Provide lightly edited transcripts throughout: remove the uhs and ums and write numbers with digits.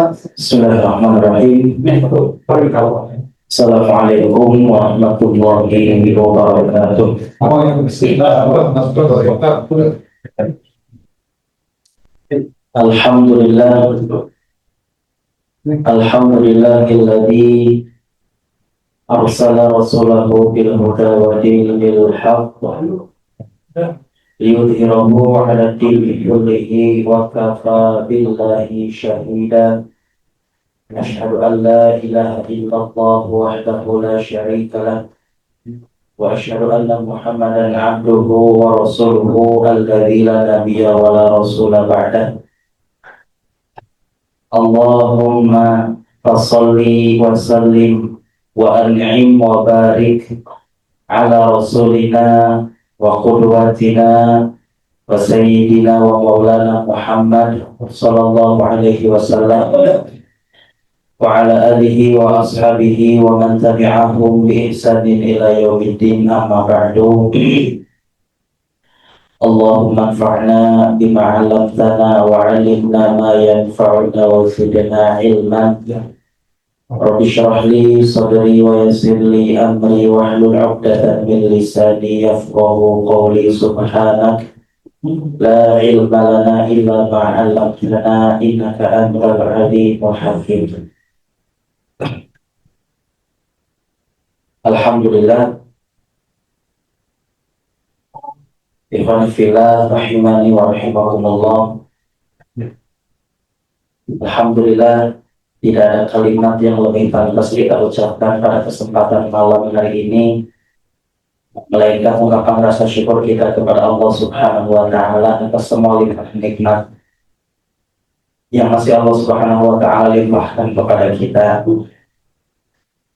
Bismillahirrahmanirrahim. Assalamualaikum warahmatullahi wabarakatuh. Alhamdulillah, alhamdulillahilladzi arsala rasulahu bil huda wa dinil haqq liyudhhirahu 'ala dini kullihi wa kafa billahi shahida. Asyhadu an la ilaha illallah wahdahu la syarika lah wa asyhadu anna Muhammadan 'abduhu wa rasuluhu alladzi la nabiyya wa la rasula ba'dah. Allahumma fasholli wa sallim wa an'im wa barik ala rasulina wa qudwatina wa sayyidina wa maulana Muhammad sallallahu alaihi wasallam wa ala alihi wa ashabihi wa man tabi'ahum bi ihsanin ila yaumiddin, amma ba'du. Allahumma anfa'na bima 'allamtana wa 'allimna ma yanfa'una wa zidna ilman. Rabbi shrah li sadri wa yassir li amri wahlul 'uqdatam min lisani yafqahu qawli. Subhanak la ilma lana illa ma 'allamtana innaka antal 'alimul hakim. Alhamdulillah, ikhwan fillah rahimani wa rahimakumullah. Alhamdulillah, tidak ada kalimat yang lebih pantas kita ucapkan pada kesempatan malam hari ini melainkan ungkapan rasa syukur kita kepada Allah Subhanahu wa Ta'ala atas semua limpahan nikmat yang masih Allah Subhanahu wa Ta'ala limpahkan kepada kita,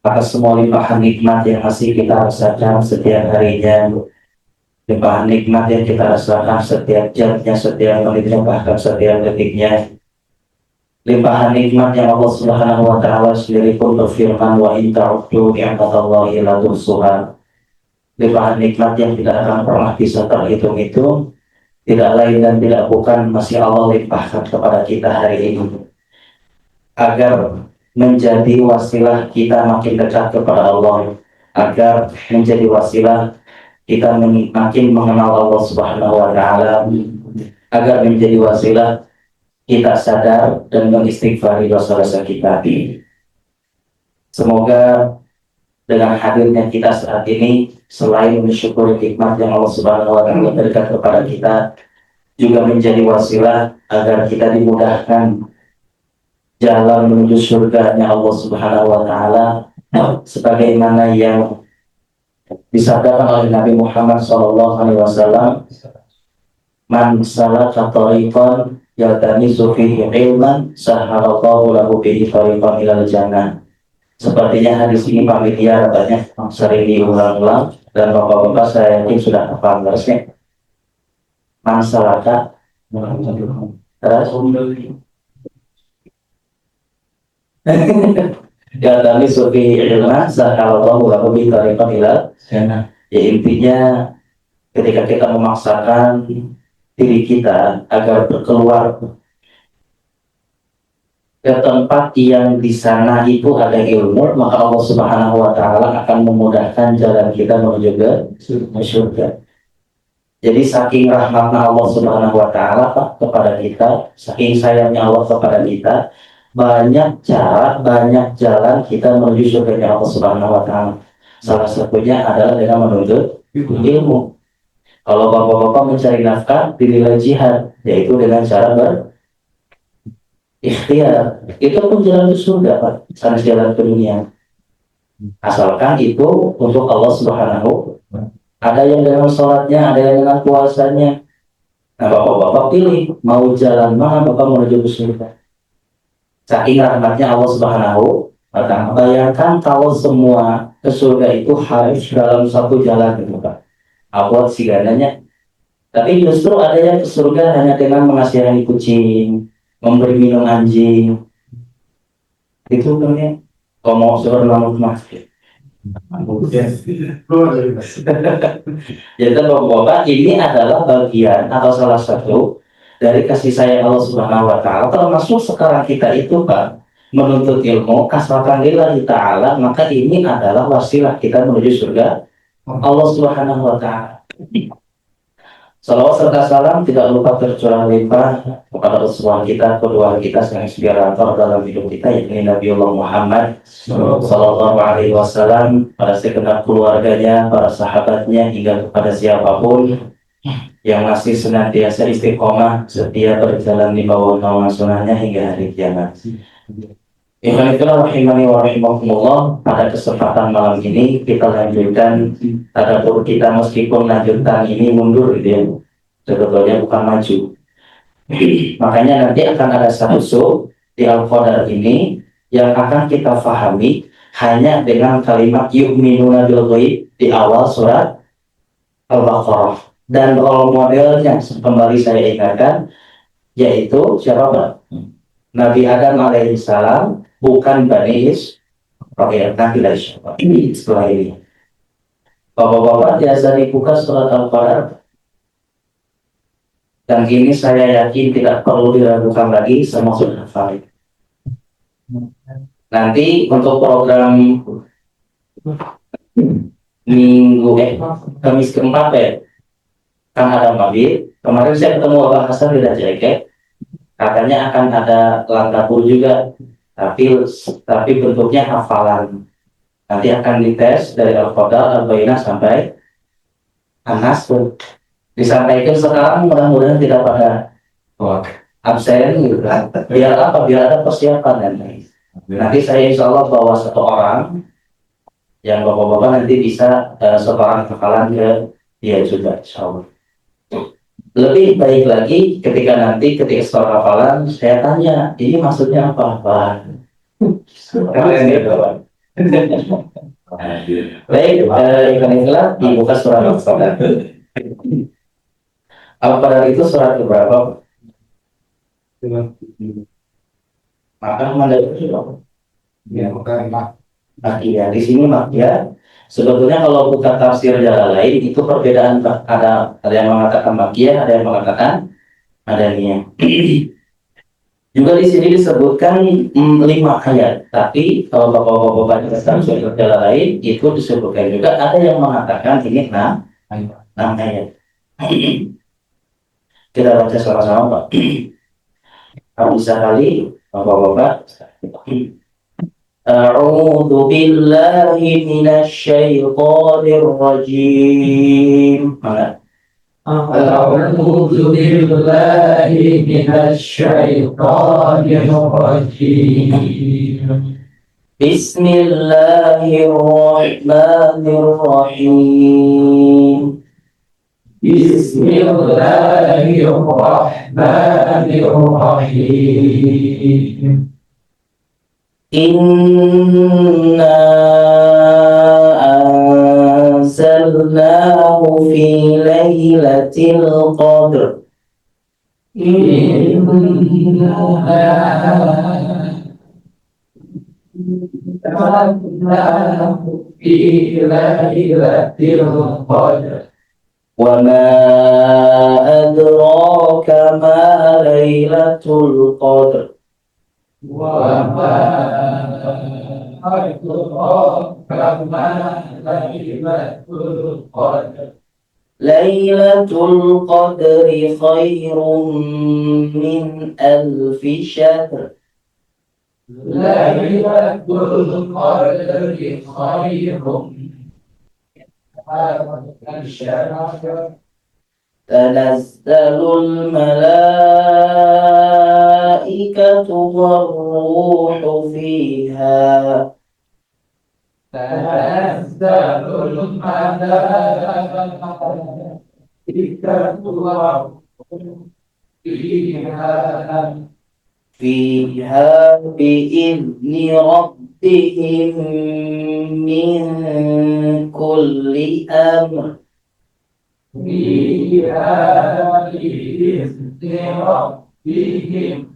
atas semua limpahan nikmat yang masih kita rasakan setiap harinya, limpahan nikmat yang kita rasakan setiap jamnya, setiap menitnya, bahkan setiap detiknya. Limpahan nikmat yang Allah Subhanahu wa Ta'ala sendiri pun berfirman, wa in ta'uddu ni'matallahi la tuhsuha. Limpahan nikmat yang tidak akan pernah bisa terhitung-hitung, tidak lain dan tidak bukan masih Allah limpahkan kepada kita hari ini, agar menjadi wasilah kita makin dekat kepada Allah, agar menjadi wasilah kita makin mengenal Allah Subhanahu wa Ta'ala, agar menjadi wasilah kita sadar dan mengistighfari dosa-dosa kita. Semoga dengan hadirnya kita saat ini, selain mensyukuri nikmat yang Allah Subhanahu wa Ta'ala berikan kepada kita, juga menjadi wasilah agar kita dimudahkan jalan menuju surganya Allah Subhanahu wa Ta'ala, sebagaimana yang disabdakan oleh Nabi Muhammad SAW, man salaka tariqan yaltamisu fihi ilman sahhalallahu lahu bihi tariqan ilal jannah. Sepertinya hadis ini familiar, banyak sering diulang-ulang dan bapak-bapak saya yakin sudah paham harusnya. Man salaka ya tadi sufi ilmu sahhalallahu lahu bihi tariqan ilal jannah. Ya, intinya ketika kita memaksakan diri kita agar keluar ke tempat yang di sana itu ada ilmu, maka Allah Subhanahu wa Ta'ala akan memudahkan jalan kita menuju ke surga. Jadi saking rahmatnya Allah Subhanahu wa Ta'ala kepada kita, saking sayangnya Allah kepada kita, banyak cara, banyak jalan kita menuju surganya Allah Subhanahu wa Ta'ala. Salah satunya adalah dengan menuntut ilmu. Kalau bapak-bapak mencari nafkah, dinilai jihad, yaitu dengan cara berikhtiar. Itu pun jalan ke surga, Pak. Sana jalan ke dunia. Asalkan itu untuk Allah Subhanahu. Ada yang dengan sholatnya, ada yang dengan puasanya. Nah, bapak-bapak pilih mau jalan mana bapak menuju ke surga. Saking rahmatnya Allah Subhanahu wa Ta'ala. Bayangkan kalau semua ke surga itu harus dalam satu jalan, gitu, Pak. Abot sigananya. Tapi justru ada yang ke surga hanya dengan mengasihani kucing, memberi minum anjing. Itu namanya kalau mau surga langsung masuk. Jadi bapak-bapak, ini adalah bagian atau salah satu dari kasih sayang Allah Subhanahu wa taala. Termasuk sekarang kita itu Pak menuntut ilmu asalkan lillahi taala, maka ini adalah wasilah kita menuju surga Allah Subhanahu wa taala. Salawat serta salam tidak lupa tercurah limpah kepada Rasulullah kita, kedua kita sang inspirator dalam hidup kita, yakni Nabiullah Muhammad Sallallahu Alaihi Wasallam, pada segenap keluarganya, para sahabatnya, hingga kepada siapapun yang masih senantiasa istiqomah setia berjalan di bawah naungan sunnahnya hingga hari kiamat. Itulah rahimani wa rahimakumullah. Pada kesempatan malam ini kita lanjutkan tadabbur kita, meskipun lanjutan ini mundur gitu ya, sebetulnya bukan maju. Makanya nanti akan ada satu sub di Al-Qadar ini yang akan kita fahami hanya dengan kalimat yu'minuna bil ghaib di awal surat Al-Baqarah. Dan role modelnya kembali saya ingatkan, yaitu siapa Pak? Nabi Adam alaihissalam, bukan Bani Israil. Nanti dari siapa? Setelah ini Bapak-bapak biasa dibuka surat Al-Qadar, dan ini saya yakin tidak perlu diragukan lagi, semua sudah valid. Nanti untuk program Kamis keempat ya, kan ada mabit. Kemarin saya ketemu Bapak Hasan di Dajjal, katanya akan ada langkah juga, tapi bentuknya hafalan. Nanti akan dites dari Al-Qadar, Al-Bayyinah sampai An-Nas. Disampaikan sekarang, mudah-mudahan tidak pada absen gitu kan. Biar apa? Biar ada persiapan nanti saya insya Allah bawa satu orang yang bapak-bapak nanti bisa satu orang hafalan ke dia juga insya Allah. Lebih baik lagi ketika setelah hafalan saya tanya, ini maksudnya apa? Kalian gitu Pak. Baik, ikhwan dibuka surat Al-Qadar. Al-Qadar itu surat berapa? Maka mana itu? Ya, Makiyah. Di sini Makiyah. Sebetulnya kalau bukan tafsir jalan lain itu perbedaan, ada yang mengatakan Makiyah, ada yang mengatakan Madaniyah. Juga di sini disebutkan 5 ayat, tapi kalau bapak-bapak baca tafsir jalan lain itu disebutkan juga ada yang mengatakan ini 6 ayat. Kita baca sama-sama Pak. Bisa kali bapak-bapak. A'udzu billahi minasy syaithanir rajim. A'udzu billahi minasy syaithanir rajim. Bismillahirrahmanirrahim. Bismillahirrahmanirrahim. Inna anzalnahu fi lailatul qadr. Inna anzalnahu fi lailatul qadr. Wa ma adraka ma lailatul qadr. Wa ma adraka ma lailatul qadr. Lailatul qadri khairum min alfi syahr. Lailatul qadri khairum min alfi syahr. Tanazzalul malaikatu war-ruhu fiha. Tanazzalul malaikatu war-ruhu fiha. Fiha bi'izni rabbihim min kulli amr. Fiha bi'izni rabbihim.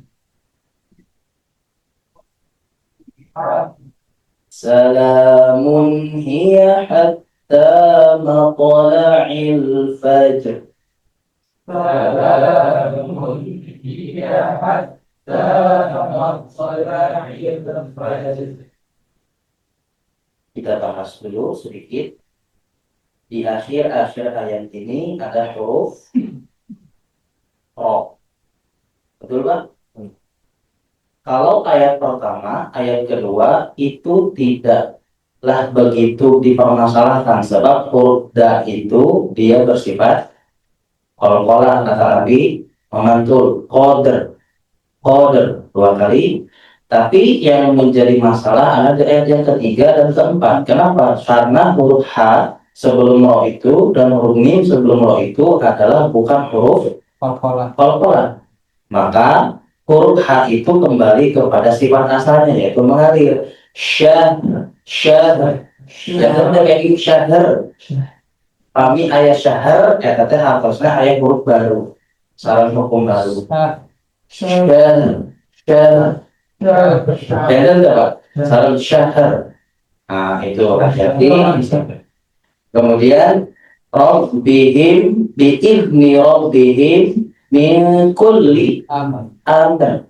Salamun hiya hatta matla'il fajr. Salamun حتى مطلع الفجر. Kita bahas dulu sedikit. Di akhir-akhir ayat ini ada huruf ro. Betul, Pak? Kalau ayat pertama, ayat kedua itu tidaklah begitu dipermasalahkan sebab huruf da itu dia bersifat qalqalah, kata Nabi memantul qadr dua kali. Tapi yang menjadi masalah ada di ayat yang ketiga dan keempat. Kenapa? Karena huruf H sebelum ro itu dan huruf mim sebelum ro itu adalah bukan huruf qalqalah. Maka huruf H itu kembali kepada sifat asalnya yaitu mengalir. Syahr kayak syahr. Kami ayat syahr teh harusnya ayat huruf baru. Salah hukum baru. Syahr. Beda enggak, Pak? Salah syahr. Nah, itu hati-hati. Kemudian Rabbihim bi'idni Rabbihim min kulli amr.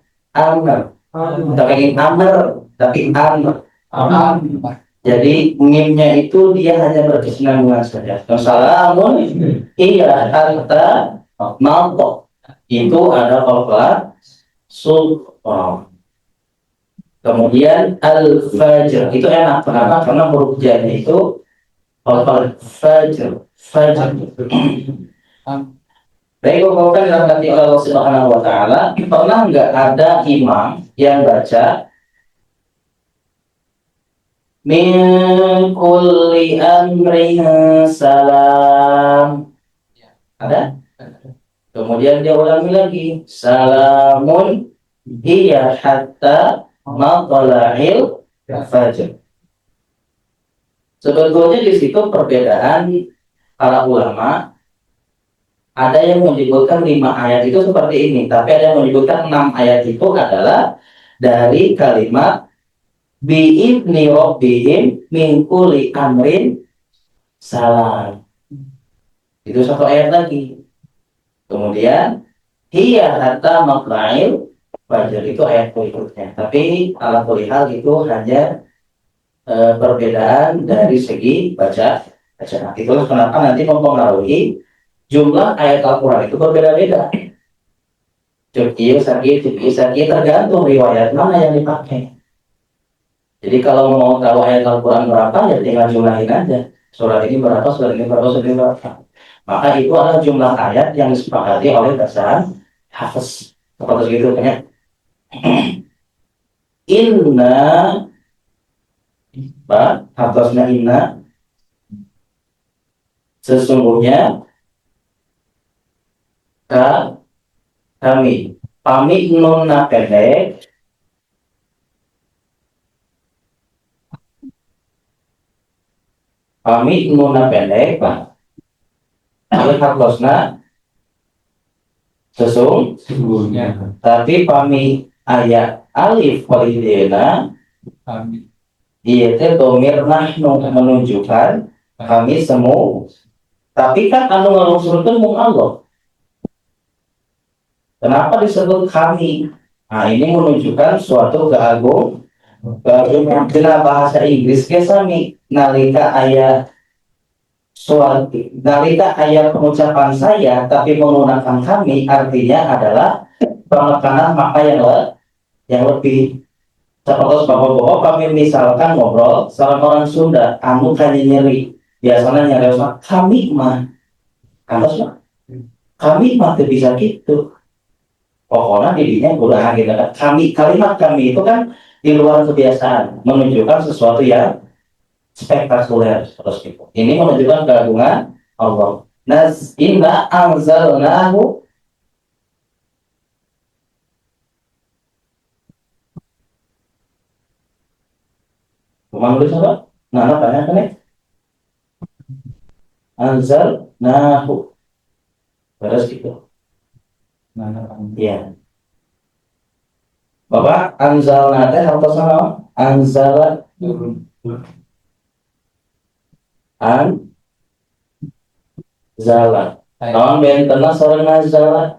Tapi amr, tapi amr. Jadi mimnya itu dia hanya berkesinambungan saja. Salamun iya hatta mauto. Itu ada qalqalah sulh. Kemudian al-fajr itu enak kenapa? Karena huruf j itu qalqalah fajr. Baik, kan dalam hati Allah Subhanahu wa taala, pernah nggak ada imam yang baca min kulli amrin salam? Ada? Kemudian dia ulangi lagi, salamun hiya hatta matla'il fajr. Sebetulnya di situ perbedaan para ulama. Ada yang menyebutkan 5 ayat itu seperti ini, tapi ada yang menyebutkan 6 ayat itu adalah dari kalimat bi'idni rabbihim min kulli amrin salam. Itu satu ayat lagi. Kemudian hiya hatta matla'il fajr itu ayat berikutnya. Tapi ala kulli hal itu hanya perbedaan dari segi bacaan. Itulah kenapa nanti mempengaruhi jumlah ayat Al-Quran itu berbeda-beda. Cuki tergantung riwayat mana yang dipakai. Jadi kalau mau tahu ayat Al-Quran berapa ya tinggal jumlahin aja. Surat ini berapa, surat ini berapa, surat ini berapa. Maka itu adalah jumlah ayat yang disepakati oleh bacaan hafiz. Seperti itu kan. Inna hafazna inna sesungguhnya kami nunna pendek Pak hafazna sesungguhnya, tapi pami ayat alif walidina iya teh domir nahnu menunjukkan kami semua. Tapi kan anu ngalungsurkeun mung Allah. Kenapa disebut kami? Nah, ini menunjukkan suatu keagungan. Dalam bahasa Inggris sami nalika ayat pengucapan saya tapi menggunakan kami artinya adalah penekanan maka yang lebih. Seperti bapak-bapak kami misalkan ngobrol sama orang Sunda, kamu kayaknya nyeri, biasanya nyeri sama kami mah, kami mah tidak bisa gitu. Pokoknya dirinya udah gitu kan. Kalimat kami itu kan di luar kebiasaan, menunjukkan sesuatu yang spektakuler terus gitu. Ini menunjukkan keagungan Allah. Inna anzalnahu nulis apa? Nah, banyak kan ya? Anzalnahu. Terus gitu. Iya. Bapak anzalna teh apa sama? Anzala Zala. Naon bentena sareng nazala.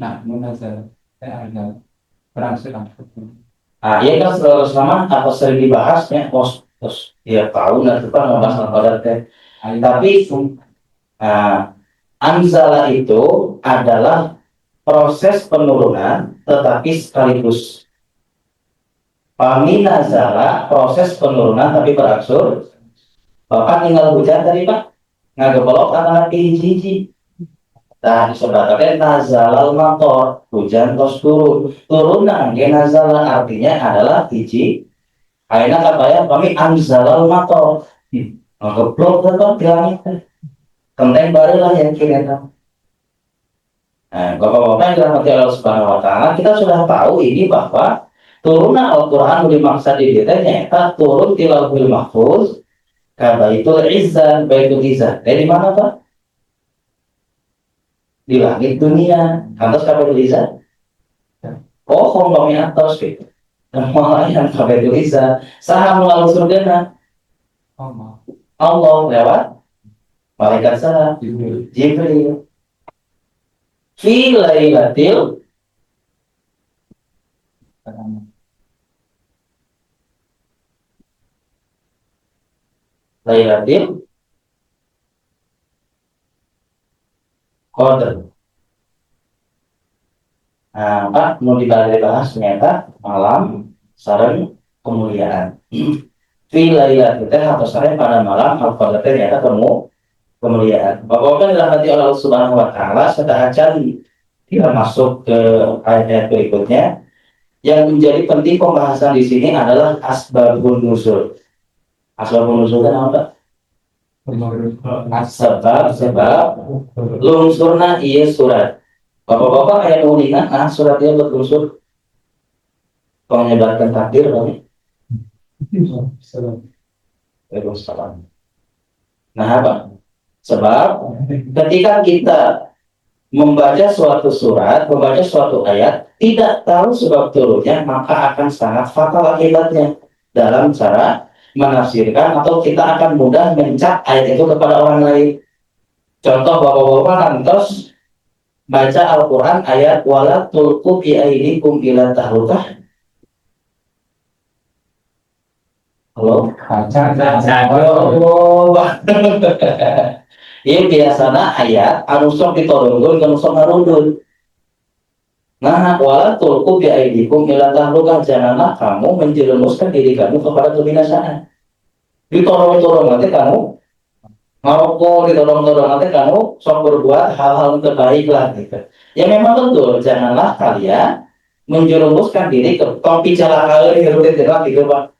Nah, munazal ada berangsur-angsur. Iya kan selama apa sering dibahasnya, terus ya tahu nanti kan ngebahas al-qadar teh. Tapi anzala itu adalah proses penurunan tetapi sekaligus. Paminazala proses penurunan tapi berangsur. Bapak tinggal hujan tadi Pak, ngagebolok anak hiji-hiji. Nah, disebutkan nazalal mator, hujan terus turun. Turunan nazala artinya adalah hiji. Aina kata ya, kami anzalal mator. Ngeblok tetap di langit. Kenteng baru lah yang kira. Nah, bapak-bapak yang dirahmati Allah Subhanahu Wa Taala, kita sudah tahu ini bahwa turunan Al-Quran dimaksud di ternyata turun di Lauhul Mahfuz, Baitul Izzah, Baitul Izzah. Dari mana Pak? Di langit dunia. Atas Baitul Izzah. Oh, kami atas gitu. Dan malah yang Baitul Izzah. Saham melalui surga. Allah lewat malaikat salam Jibril. Fi lailatil Qadar. Nah, Pak, mau dibahas ternyata malam sareng kemuliaan. Fi lailatil atau sareng pada malam al-qadar ternyata kemuliaan. Bapak-bapak dirahmati Allah Subhanahu Wa Taala, setelah cari kita masuk ke ayat berikutnya. Yang menjadi penting pembahasan di sini adalah asbabun nuzul. Asbabun nuzul kan apa? Sebab lungsurna iya surat. Bapak-bapak kayak mau ingat, surat dia berlungsur menyebarkan takdir kami. Waalaikumsalam. Nah apa? Sebab ketika kita membaca suatu surat, membaca suatu ayat, tidak tahu sebab turunnya, maka akan sangat fatal akibatnya dalam cara menafsirkan, atau kita akan mudah mencap ayat itu kepada orang lain. Contoh, bapak-bapak nantos baca Al-Quran ayat wala tulqu bi aydikum ila tahlukah. Halo? Ini biasanya ayat anu sok ditorongkeun anu sok ngarundun. Nah, wala tulqu bi aydikum ila tahlukah, janganlah kamu menjerumuskan diri kamu kepada kebinasaan. Ditorong-torong nanti kamu ngarokok, ditorong-torong nanti kamu sok berbuat hal-hal terbaik lah gitu. Ya memang betul, janganlah kalian menjerumuskan diri ke topi celaka gitu Pak.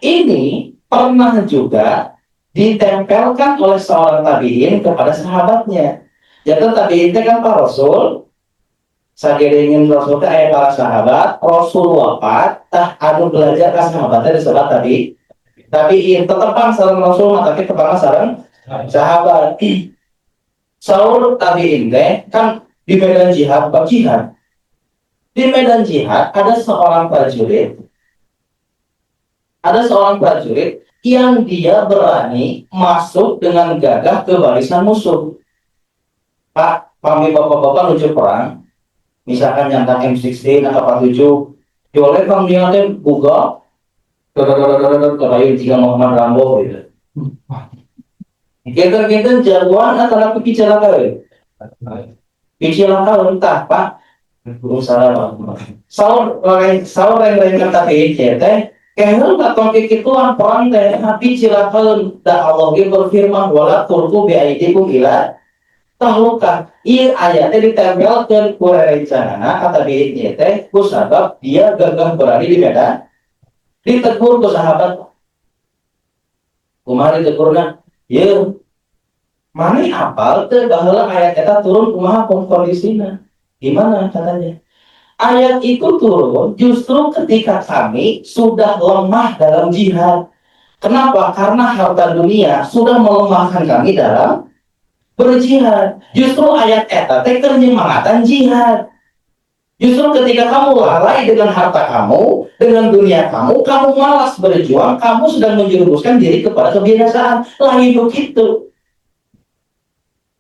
Ini pernah juga ditempelkan oleh seorang tabiin kepada sahabatnya. Jadi tabiin itu kan Pak Rasul, sakiringin Rasul itu ayat para sahabat, Rasul wafat, anu belajar ke sahabatnya disebut tabiin. Tetap sareng Rasul, tapi kepala sareng sahabat. Saur tabiin teh kan di medan jihad, bab jihad. Di medan jihad ada seorang prajurit yang dia berani masuk dengan gagah ke barisan musuh. Pak, kami bapak-bapak lucu perang, misalkan nyantang M16 atau K7, boleh bang dia ada buka, kerayu jika Muhammad Rambo gitu. Kita jagoan antara pikiran entah Pak, salah saur yang kata teh. Kehel atau kekituan perang teh hati cilakan dan Allah berfirman wala tulqu bi aydikum ila tahlukah. Ieu ayatnya ditempelkeun ku rerencanana kata bieu teh ku sabab dia gagah berani di medan ditegur ku sahabat. Kumaha ditegurna? Ieu mani apal teh baheula ayat eta turun kumaha kondisina. Gimana katanya? Ayat itu turun justru ketika kami sudah lemah dalam jihad. Kenapa? Karena harta dunia sudah melemahkan kami dalam berjihad. Justru ayat eta teh nyemangatan jihad. Justru ketika kamu lalai dengan harta kamu, dengan dunia kamu malas berjuang, kamu sedang menjerumuskan diri kepada kebinasaan. Lain begitu.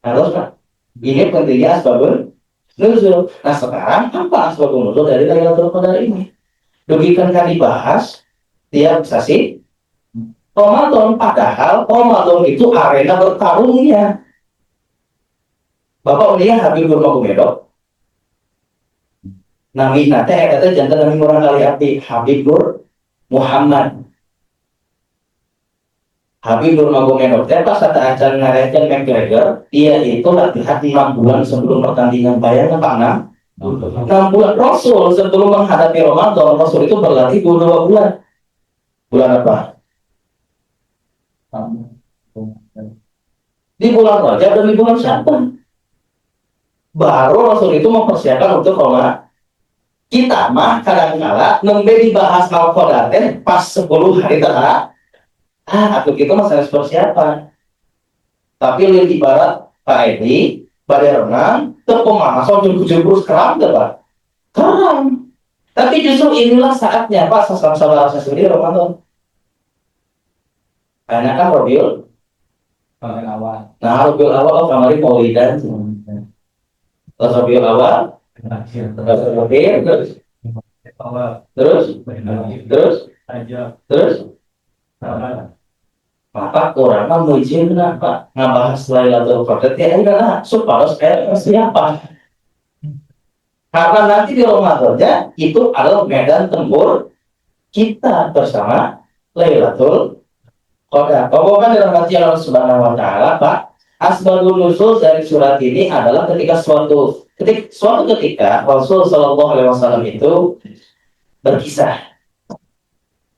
Harus Pak. Ini pentingnya asbabun nuzul. Nah sekarang apa asbabun nuzul dari Lailatul Qadar ini? Demikian kan dibahas tiap sesi Ramadan, padahal Ramadan itu arena bertarungnya. Bapak uliah Habib Nurmagomedov nami nate eta jantan nami murang kali api Habib Nur Muhammad Habib Nurmagomedov pas kata acara ngarejan McGregor dia itu latihan 6 bulan sebelum pertandingan. Bayangkan Pak 6 bulan. Rasul sebelum menghadapi Ramadan, Rasul itu berlatih 2 bulan. Bulan apa? Di bulan Rajab dan di bulan Sya'ban. Baru Rasul itu mempersiapkan untuk Ramadan. Kita mah kadang-kala nembe dibahas Al-Qadar pas 10 hari terakhir. Atau kita mah harus persiapan. Tapi lebih ibarat Pak Edi, pada renang, terpemanasan jemput-jemput keram, Pak. Keram. Tapi justru inilah saatnya Pak sama-sama rasa sendiri Ramadan. Karena kan Robiul awal. Nah Robiul awal kemarin Maulidan. Terus Robiul awal terus Bapak orang mah muji kenapa ngabahas Lailatul Qadar ya enggak supaya siapa karena nanti di Ramadannya itu adalah medan tempur kita bersama Lailatul Qadar. Pokoknya dalam hati Allah Subhanahu Wa Taala Pak, asbabun nuzul dari surat ini adalah ketika suatu ketika Rasul Shallallahu Alaihi Wasallam itu berkisah.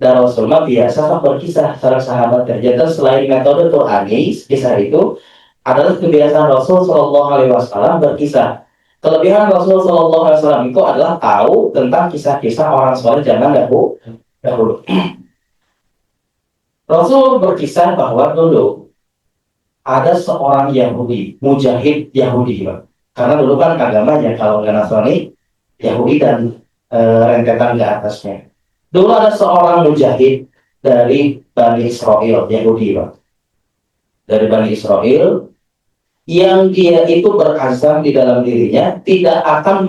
Dan Rasulullah biasa berkisah para sahabat ternyata selain metode Qur'ani, kisah itu adalah kebiasaan Rasul Shallallahu Alaihi Wasallam berkisah. Kelebihan Rasul Shallallahu Alaihi Wasallam itu adalah tahu tentang kisah-kisah orang soleh zaman dahulu. Rasul berkisah bahwa dulu ada seorang Yahudi, mujahid Yahudi, Pak. Karena dulu kan agamanya kalau nggak Nasrani, Yahudi dan rentetan ke atasnya. Dulu ada seorang mujahid dari Bani Israel, Yahudi, Pak. Dari Bani Israel, yang dia itu berazam di dalam dirinya tidak akan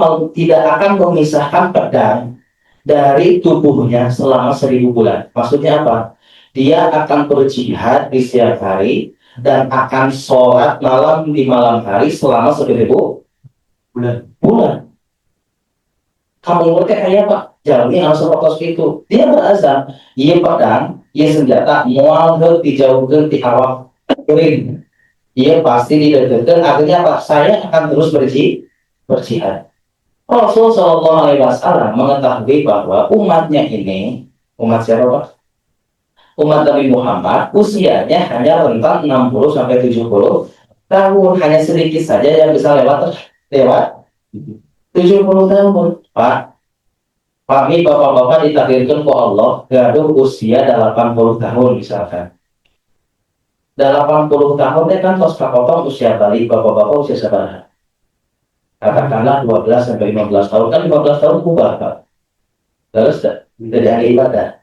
memisahkan pedang dari tubuhnya selama 1000 bulan. Maksudnya apa? Dia akan berjihad di siang hari dan akan sholat malam di malam hari selama 1000 bulan. Kamu ngerti kayak Pak? Jalmi langsung fokus itu. Dia berazam, ia pedang, ia senjata, mual dijauhkan di awak kering. Ia pasti didekatkan. Artinya apa? Saya akan terus berjihad. Rasul Shallallahu Alaihi Wasallam mengetahui bahwa umatnya ini, umat siapa Pak? Umat Nabi Muhammad usianya hanya rentang 60 sampai 70 tahun, hanya sedikit saja yang bisa lewat 70 tahun. Pak, kami bapak-bapak ditakdirkan ke Allah gaduh usia 80 tahun misalkan. 80 tahun kan tos kakotong usia balik bapak-bapak usia seberapa? Katakanlah 12 sampai 15 tahun kan 15 tahun kubah Pak. Terus tidak ada ibadah.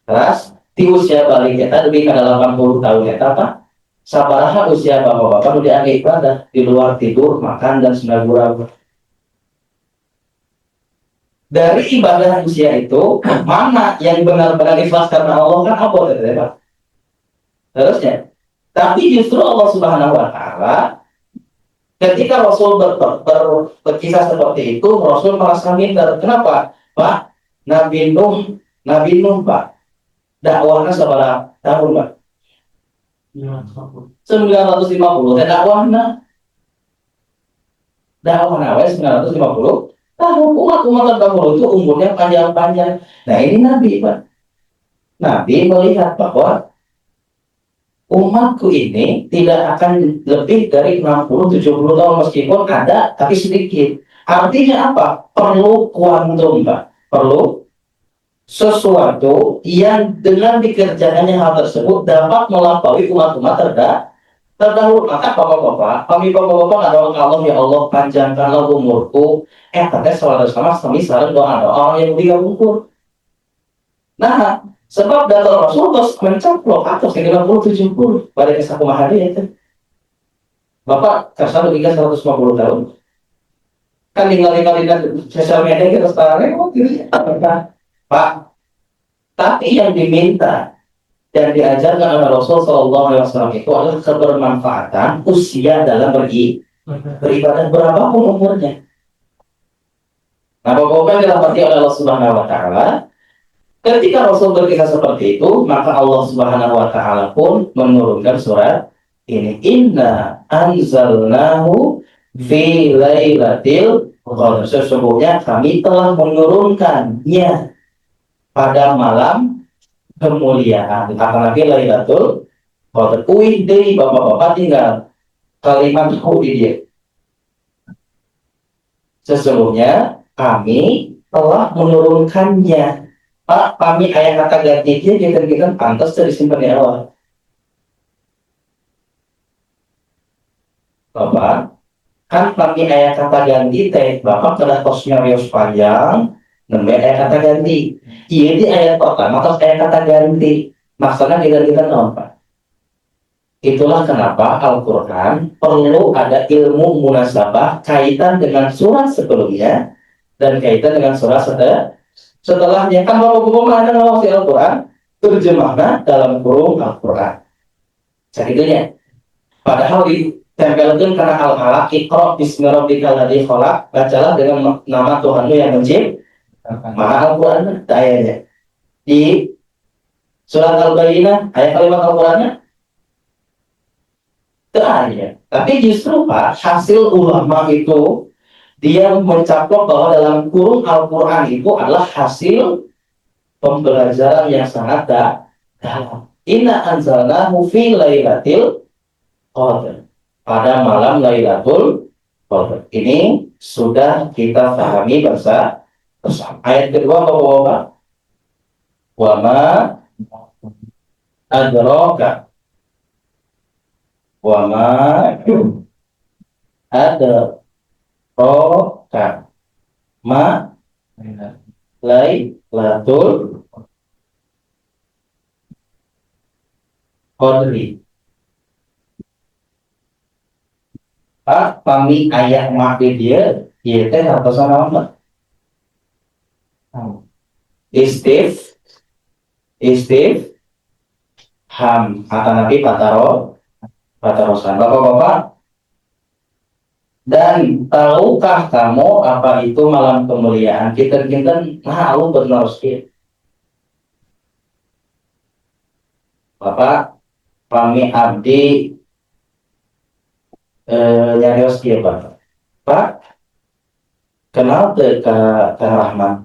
Terus di usia balik kita lebih ke 80 tahun kita Pak. Sabaraha usia bapak-bapak udah ada ibadah di luar tidur, makan dan senagura. Dari ibadah usia itu mana yang benar-benar ikhlas karena Allah kan apa ya Pak? Terusnya, tapi justru Allah Subhanahu Wa Taala ketika Rasul berkisah seperti itu, Rasul merasa minder. Kenapa, Pak? Nabi Nuh, Pak, dakwahnya seberapa tahun, Pak? 950. Dakwahnya 950 tahun. Umat terdahulu itu umurnya panjang-panjang. Nah ini Nabi, Pak. Nabi melihat bahwa umatku ini tidak akan lebih dari 60-70 tahun meskipun ada tapi sedikit. Artinya apa? Perlu kuantum, Pak. Perlu sesuatu yang dengan dikerjakannya hal tersebut dapat melampaui umat-umat terdahulu. Maka bapak-bapak, kami bapak-bapak nggak Allah ya Allah panjangkanlah umurku. Tapi salat sama misalnya doa orang yang mulia umur. Nah, sebab data Rasulullah mencaplok atas 50-70 pada kisah Mahadi itu. Bapak kesan 150 tahun. kan tinggal-tinggal di sosial media kita sekarang, oh gitu ya. Pak, tapi yang diminta dan diajarkan oleh Rasul Shallallahu Alaihi Wasallam itu adalah kebermanfaatan usia dalam beribadah berapapun umurnya. Nah, pokoknya dilapati oleh Allah Subhanahu Wa Taala. Ketika Rasul berkisah seperti itu, maka Allah Subhanahu Wa Taala pun menurunkan surat ini. Inna anzalnahu fi lailatil qadar. Sesungguhnya kami telah menurunkannya pada malam kemuliaan. Apalagi Lailatul Qadar. Uih deh bapak-bapak tinggal kalimat di dia. Sesungguhnya kami telah menurunkannya. Pak, kami ayat kata ganti dia kita pantas dari simpan di awal. Bapak, kan kami ayat kata ganti teh, bapak kena kosnya rios panjang, nembe ayat kata ganti. Iya di ayat pertama terus ayat kata ganti. Maksudnya digantikan apa? Itulah kenapa Al-Quran perlu ada ilmu munasabah kaitan dengan surat sebelumnya dan kaitan dengan surat setelahnya. Kan bapak-bapak ada ngawasi Al-Quran, terjemahnya dalam kurung Al-Quran. Segitunya. Padahal ditempelkan karena Al-Alaq, Iqra bismi rabbikal ladzi khalaq, bacalah dengan nama Tuhanmu yang menciptakan. Maka Al-Quran ayatnya. Di surat Al-Bayyinah, ayat kalimat Al-Qurannya terakhir. Tapi justru Pak, hasil ulama itu dia mencaplok bahwa dalam kurung Al-Quran itu adalah hasil pembelajaran yang sangat dalam. Inna anzalnahu fi lailatil qadar. Pada malam Lailatul Qadar. Ini sudah kita pahami bersama. Ayat kedua Bapak-bapak. Wa ma adraka. Wa ma adraka. Ma Lailatul Qadri. Pak, kami ayat mati dia, dia teh atasan apa? Istif, ham, kata Nabi patarosan. Bapak-bapak, dan tahukah kamu apa itu malam kemuliaan? Kita nah lu benar sih. Bapak, kami abdi nyarios dia Pak, kenal ke Rahman?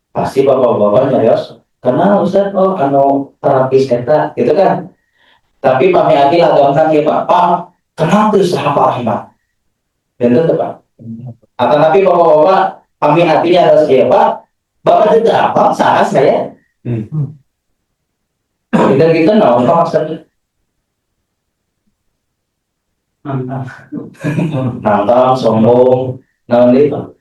Pasti bapak-bapak nyarios kenal Ustaz, oh anu terapis eta gitu kan. Tapi kami abdi lagamkan ya Pak, kenal tuh sahabat Rahman. Betul tuh Pak. Atau tapi bapak-bapak kami abdi nyarios dia Bapak itu apa? Salah saya. Kita naon Pak maksudnya? Nantang, sombong, naon itu.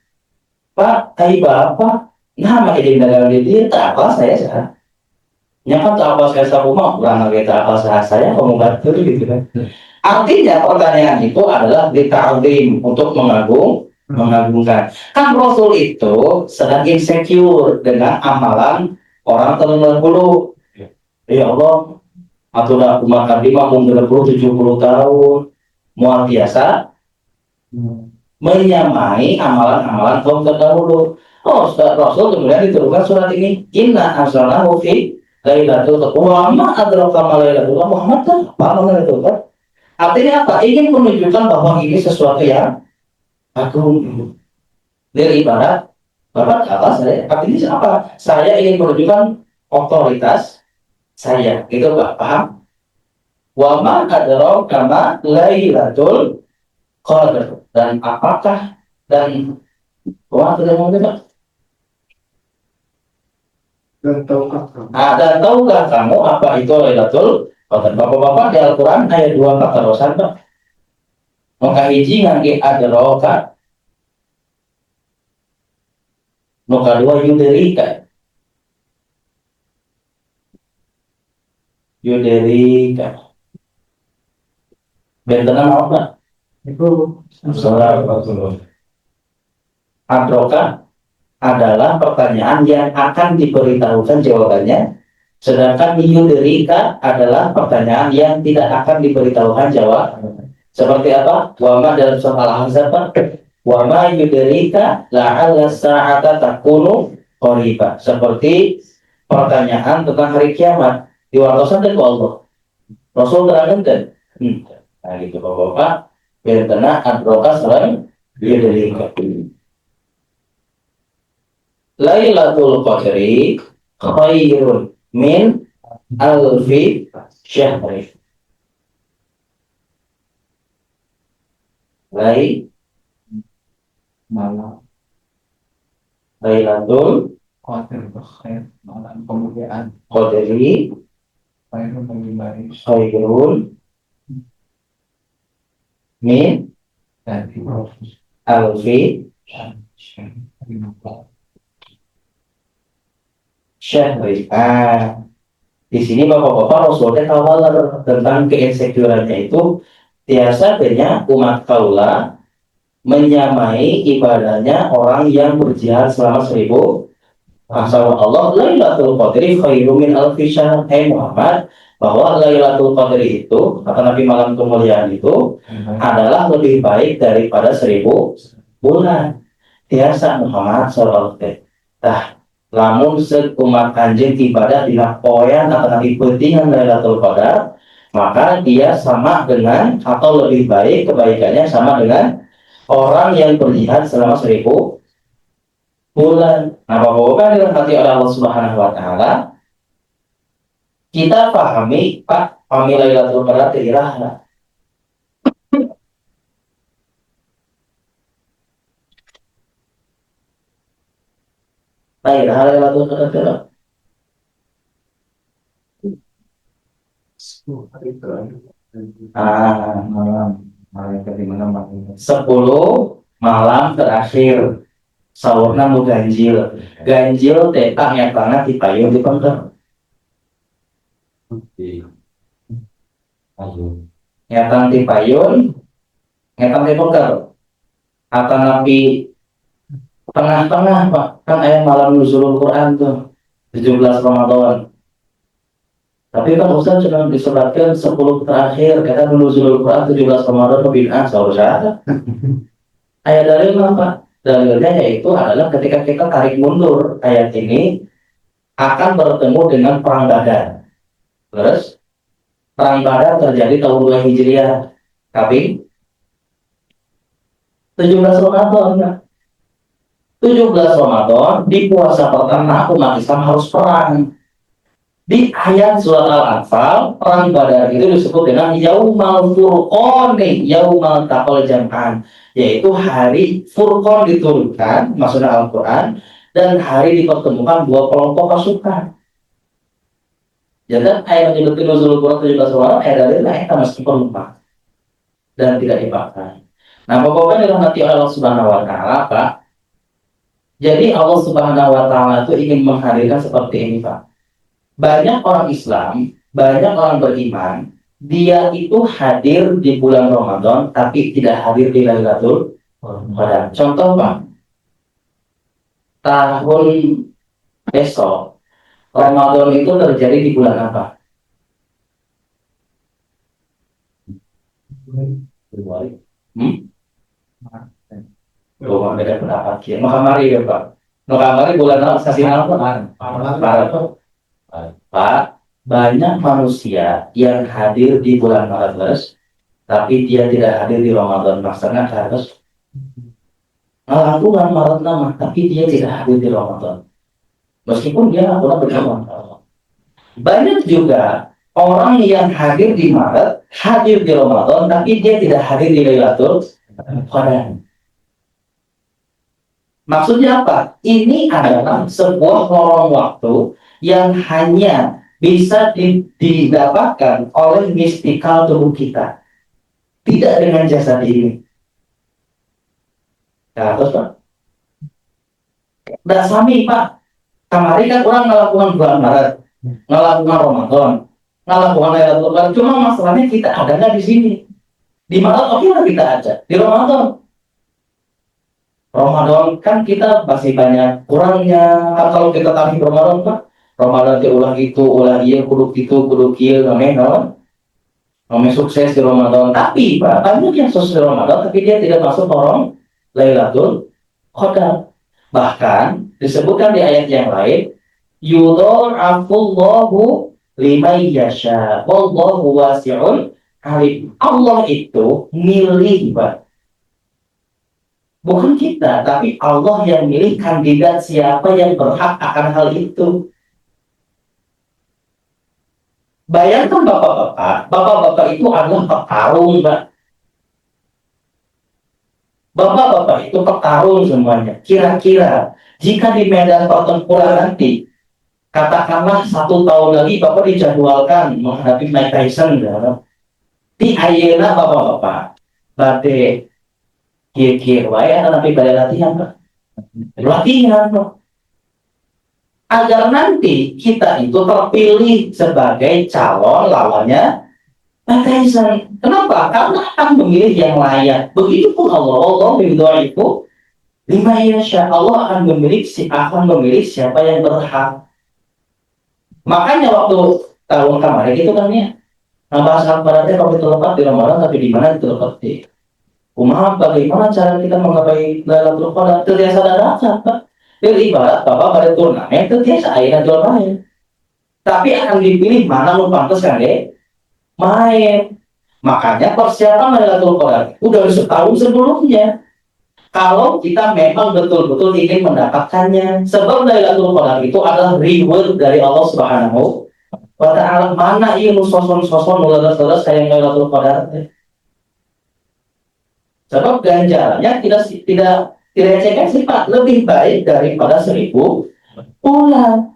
Pak, Bapak, nama ini dalam diri tak apa saya sah. Nyapa tak apa saya sah rumah, kurang lagi tak apa saya ngomong batur gitu kan. Artinya pertanyaan itu adalah dita'zim untuk mengagungkan. Kan Rasul itu sedang insecure dengan amalan orang terdahulu. Ya Allah, atulah umat Nabi mau 70 tahun. Mual biasa menyamai amalan-amalan kaum terdahulu. Oh, Rasul kemudian diturunkan surat ini. Inna anzalnahu fi lailatul qadar. Wa ma adraka ma lailatul qadar. Muhammad kan apa lailatul qadar? Artinya apa? Ingin menunjukkan bahwa ini sesuatu yang agung. Dari ibarat Bapak apa saya? Artinya apa? Saya ingin menunjukkan otoritas saya. Itu Pak, paham? Wa ma adraka ma lailatul qadar. Dan apakah dan tidak mau Pak? Dan tahukah kamu apa itu lailatul qadar? Bapak-bapak di Al-Quran ayat 2 kata Rasul Pak. Maka hiji ngangge adraka. Maka dua yuderika. Bentengan apa? Itu salah. Adroka adalah pertanyaan yang akan diberitahukan jawabannya, sedangkan yudrika adalah pertanyaan yang tidak akan diberitahukan jawabannya. Seperti apa? Wama dalam surat Al-Ahzab, wama yudrika la'alla sa'ata takunu qariba. Seperti pertanyaan tentang hari kiamat diwatosan dari Allah. Rasul terangkan. Nah gitu Bapak-bapak, biar kena adroka selain yudrika. Lailatul Qadri khairun min alfi syahri. Malam Lailatul khawatir berkhair, malam kemuliaan, Qadri khairun lebih baik khairun min dari alfi syahri. Di sini Bapak-bapak Rasulullah kawal tentang keinsecurannya itu biasanya umat kaula menyamai ibadahnya orang yang berjihad selama 1000 Masya Allah. Lailatul Qadri khairum min alfi syahr. Muhammad, bahwa Lailatul Qadri itu, kata Nabi, malam kemuliaan itu adalah lebih baik daripada 1000 bulan. Biasa Muhammad sallallahu alaihi wasallam. Lamun seumat kanjeng ibadah dina poean atau Nabi pentingan Lailatul Qadar, maka dia sama dengan atau lebih baik kebaikannya sama dengan orang yang berjihad selama 1000 bulan. Nah, Bapak-bapak dirahmati oleh Allah Subhanahu wa taala, kita pahami Pak, pahami Lailatul Qadar iraha. Iraha Lailatul Qadar. malaikat di mana malam 10 malam terakhir sahurna nu ganjil teka nyatana di payung di pengker nyatan di payung nyatan di pengker atau nabi tengah-tengah Pak, kan ayat malam nuzulul Quran tuh 17 Ramadan. Tapi kan Ustaz cuma diseratkan 10 terakhir, kata nuzulul Quran 17 Ramadan bid'ah, seharusnya ayat dari apa? Dalilnya yaitu adalah ketika kita tarik mundur ayat ini akan bertemu dengan perang Badar. Terus perang Badar terjadi tahun 2 Hijriah, tapi 17 Ramadan. 17 Ramadan di puasa pertama umat Islam harus perang. Di ayat surat Al-Anfal, perang Badar itu disebut dengan Yaumal Furqan, Yaumal Taqal Jam'an, yaitu hari Furqan diturunkan, maksudnya Al-Quran, dan hari dipertemukan dua kelompok pasukan. Jadi ayat yang disebut nuzul Quran 17 Ramadan ayat dari ayat meskipun lupa dan tidak dipakai. Nah, Bapak-bapak dirahmati oleh Allah Subhanahu wa taala, Pak. Jadi Allah Subhanahu wa taala itu ingin menghadirkan seperti ini, Pak. Banyak orang Islam, banyak orang beriman, dia itu hadir di bulan Ramadan tapi tidak hadir di Lailatul Qadar. Contoh Pak, tahun besok Ramadan itu terjadi di bulan apa? Februari. Loh, beda pendapat ya. Makamari ya Pak. Makamari bulan apa? Kasih nama Maret. Pak, banyak manusia yang hadir di bulan Maret, tapi dia tidak hadir di Ramadan. Maksudnya harus melakukan Maret nama, tapi dia tidak hadir di Ramadan. Meskipun dia pernah beramal. Banyak juga orang yang hadir di Maret, hadir di Ramadan, tapi dia tidak hadir di Lailatul Qadar. Maksudnya apa? Ini adalah sebuah lorong waktu yang hanya bisa didapatkan oleh mistikal tubuh kita, tidak dengan jasad ini. Nah, terus Pak, tidak sami Pak. Kemarin kan orang melakukan bulan Maret, melakukan Ramadan, melakukan Lailatul Qadar. Cuma masalahnya kita ada nggak di sini? Di Maret oke lah kita ada, di Ramadan Ramadan kan kita masih banyak kurangnya. Kan kalau kita tarik Ramadan Pak, Ramadan dia ulah itu, ulah iya, kudu itu, kudu kieu, namanya namanya sukses di Ramadan. Tapi Pak, banyak yang sukses di Ramadan tapi dia tidak masuk orang Lailatul Qadar. Bahkan disebutkan di ayat yang lain, yudha'afullahu liman yasha wallahu wasi'un alim. Allah itu milih Pak. Bukan kita, tapi Allah yang milih kandidat siapa yang berhak akan hal itu. Bayangkan bapak-bapak itu adalah petarung, Pak. Bapak-bapak itu petarung semuanya. Kira-kira, jika di medan pertempuran nanti, katakanlah 1 tahun lagi Bapak dijadwalkan menghadapi Mike Tyson, ya. Di ayeuna bapak-bapak, bade kir-kir wae tapi pada latihan, Pak. Latihan, Pak. Agar nanti kita itu terpilih sebagai calon lawannya Mike Tyson. Kenapa? Karena akan memilih yang layak. Begitupun Allah itu lima yasha, Allah akan memilih siapa yang berhak. Makanya waktu tahun kemarin itu kan ya, nambah saat baratnya kalau itu lepas di Ramadan, tapi di mana itu lepas di Kumaha, bagaimana cara kita menggapai Lailatul Qadar? Terbiasa dadakan, Pak. Jadi ibarat Bapak pada turnamen terbiasa akhirnya jual main. Tapi akan dipilih mana lu pantas kan deh main. Makanya persiapan Lailatul Qadar udah setahun sebelumnya. Kalau kita memang betul-betul ingin mendapatkannya, sebab Lailatul Qadar itu adalah reward dari Allah Subhanahu wa Ta'ala. Mana ini sosok-sosok nulas-nulas kayak Lailatul Qadar? Sebab ganjarannya tidak cekat sifat, lebih baik daripada 1000 bulan.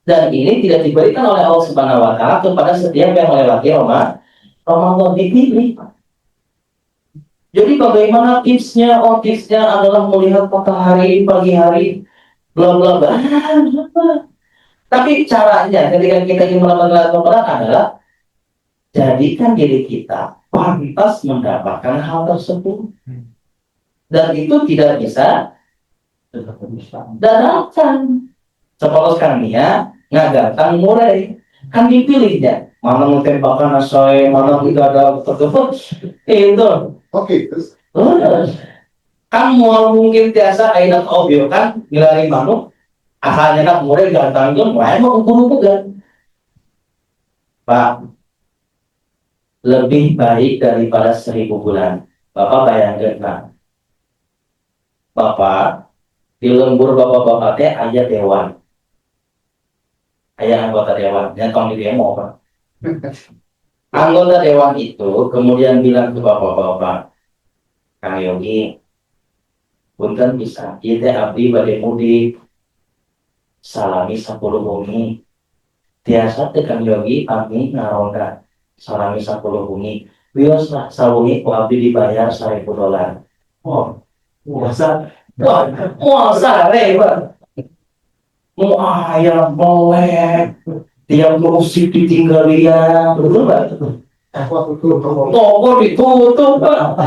Dan ini tidak diberikan oleh Allah Subhanahu wa Ta'ala kepada setiap yang melewati Ramadan dipilih. Jadi bagaimana tipsnya? Oh, tipsnya adalah melihat matahari pagi hari, bla bla bla. Tapi caranya ketika kita ingin melakukan Ramadan adalah jadikan diri kita pantas mendapatkan hal tersebut. Dan itu tidak bisa dadakan. Sepolos kami ya, ngagatang mulai. Kan dipilihnya. Mana mau tembakan asoy, mana tidak ada tertutup. Itu. Oke, terus Kan mau mungkin biasa aidat obyo kan, ngilari manuk. Asalnya kan mulai gantang itu, mau ukur kan. Pak, lebih baik daripada 1000 bulan. Bapak bayangkan, Pak. Bapak, di lembur bapak-bapaknya ayah dewan. Ayah anggota dewan, yang kami demo, Pak. Anggota dewan itu kemudian bilang ke bapak-bapak, Kang Yogi, punten bisa, kita abdi badai mudik, salami 10 bumi. Tiasa Kang Yogi, abdi ngaronda, salami 10 bumi. Bios lah, sawungi ku abdi dibayar $1000. Oh, puasa, puasa, Pak. Mau ayam melek, tiap musik ditinggalin, betul Pak? Toko ditutup, Pak.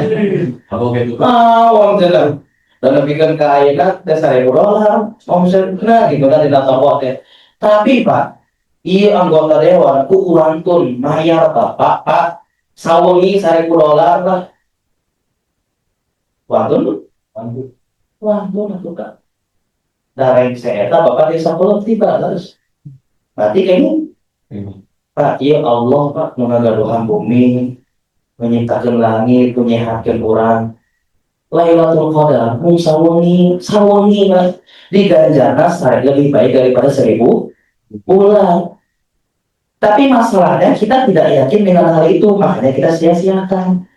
aku gitu. Wong jelas. Dan lebih kan kaya dan $1000, omsetnya gitu kan tidak tahu ya. Tapi Pak, iya anggota dewan, ku urantun, mayar Pak, sawengi $1000 lah. Wantun, wantun, Kak. Dari saya Bapak desa Pulau tiba terus. Berarti kayaknya Pak, iya Allah Pak mengagaduhan bumi, menciptakan langit, menyehatkan orang. Lailatul Qadar, sawangi Mas. Di ganjaran saya lebih baik daripada 1000 bulan. Tapi masalahnya kita tidak yakin dengan hal itu, makanya kita sia-siakan.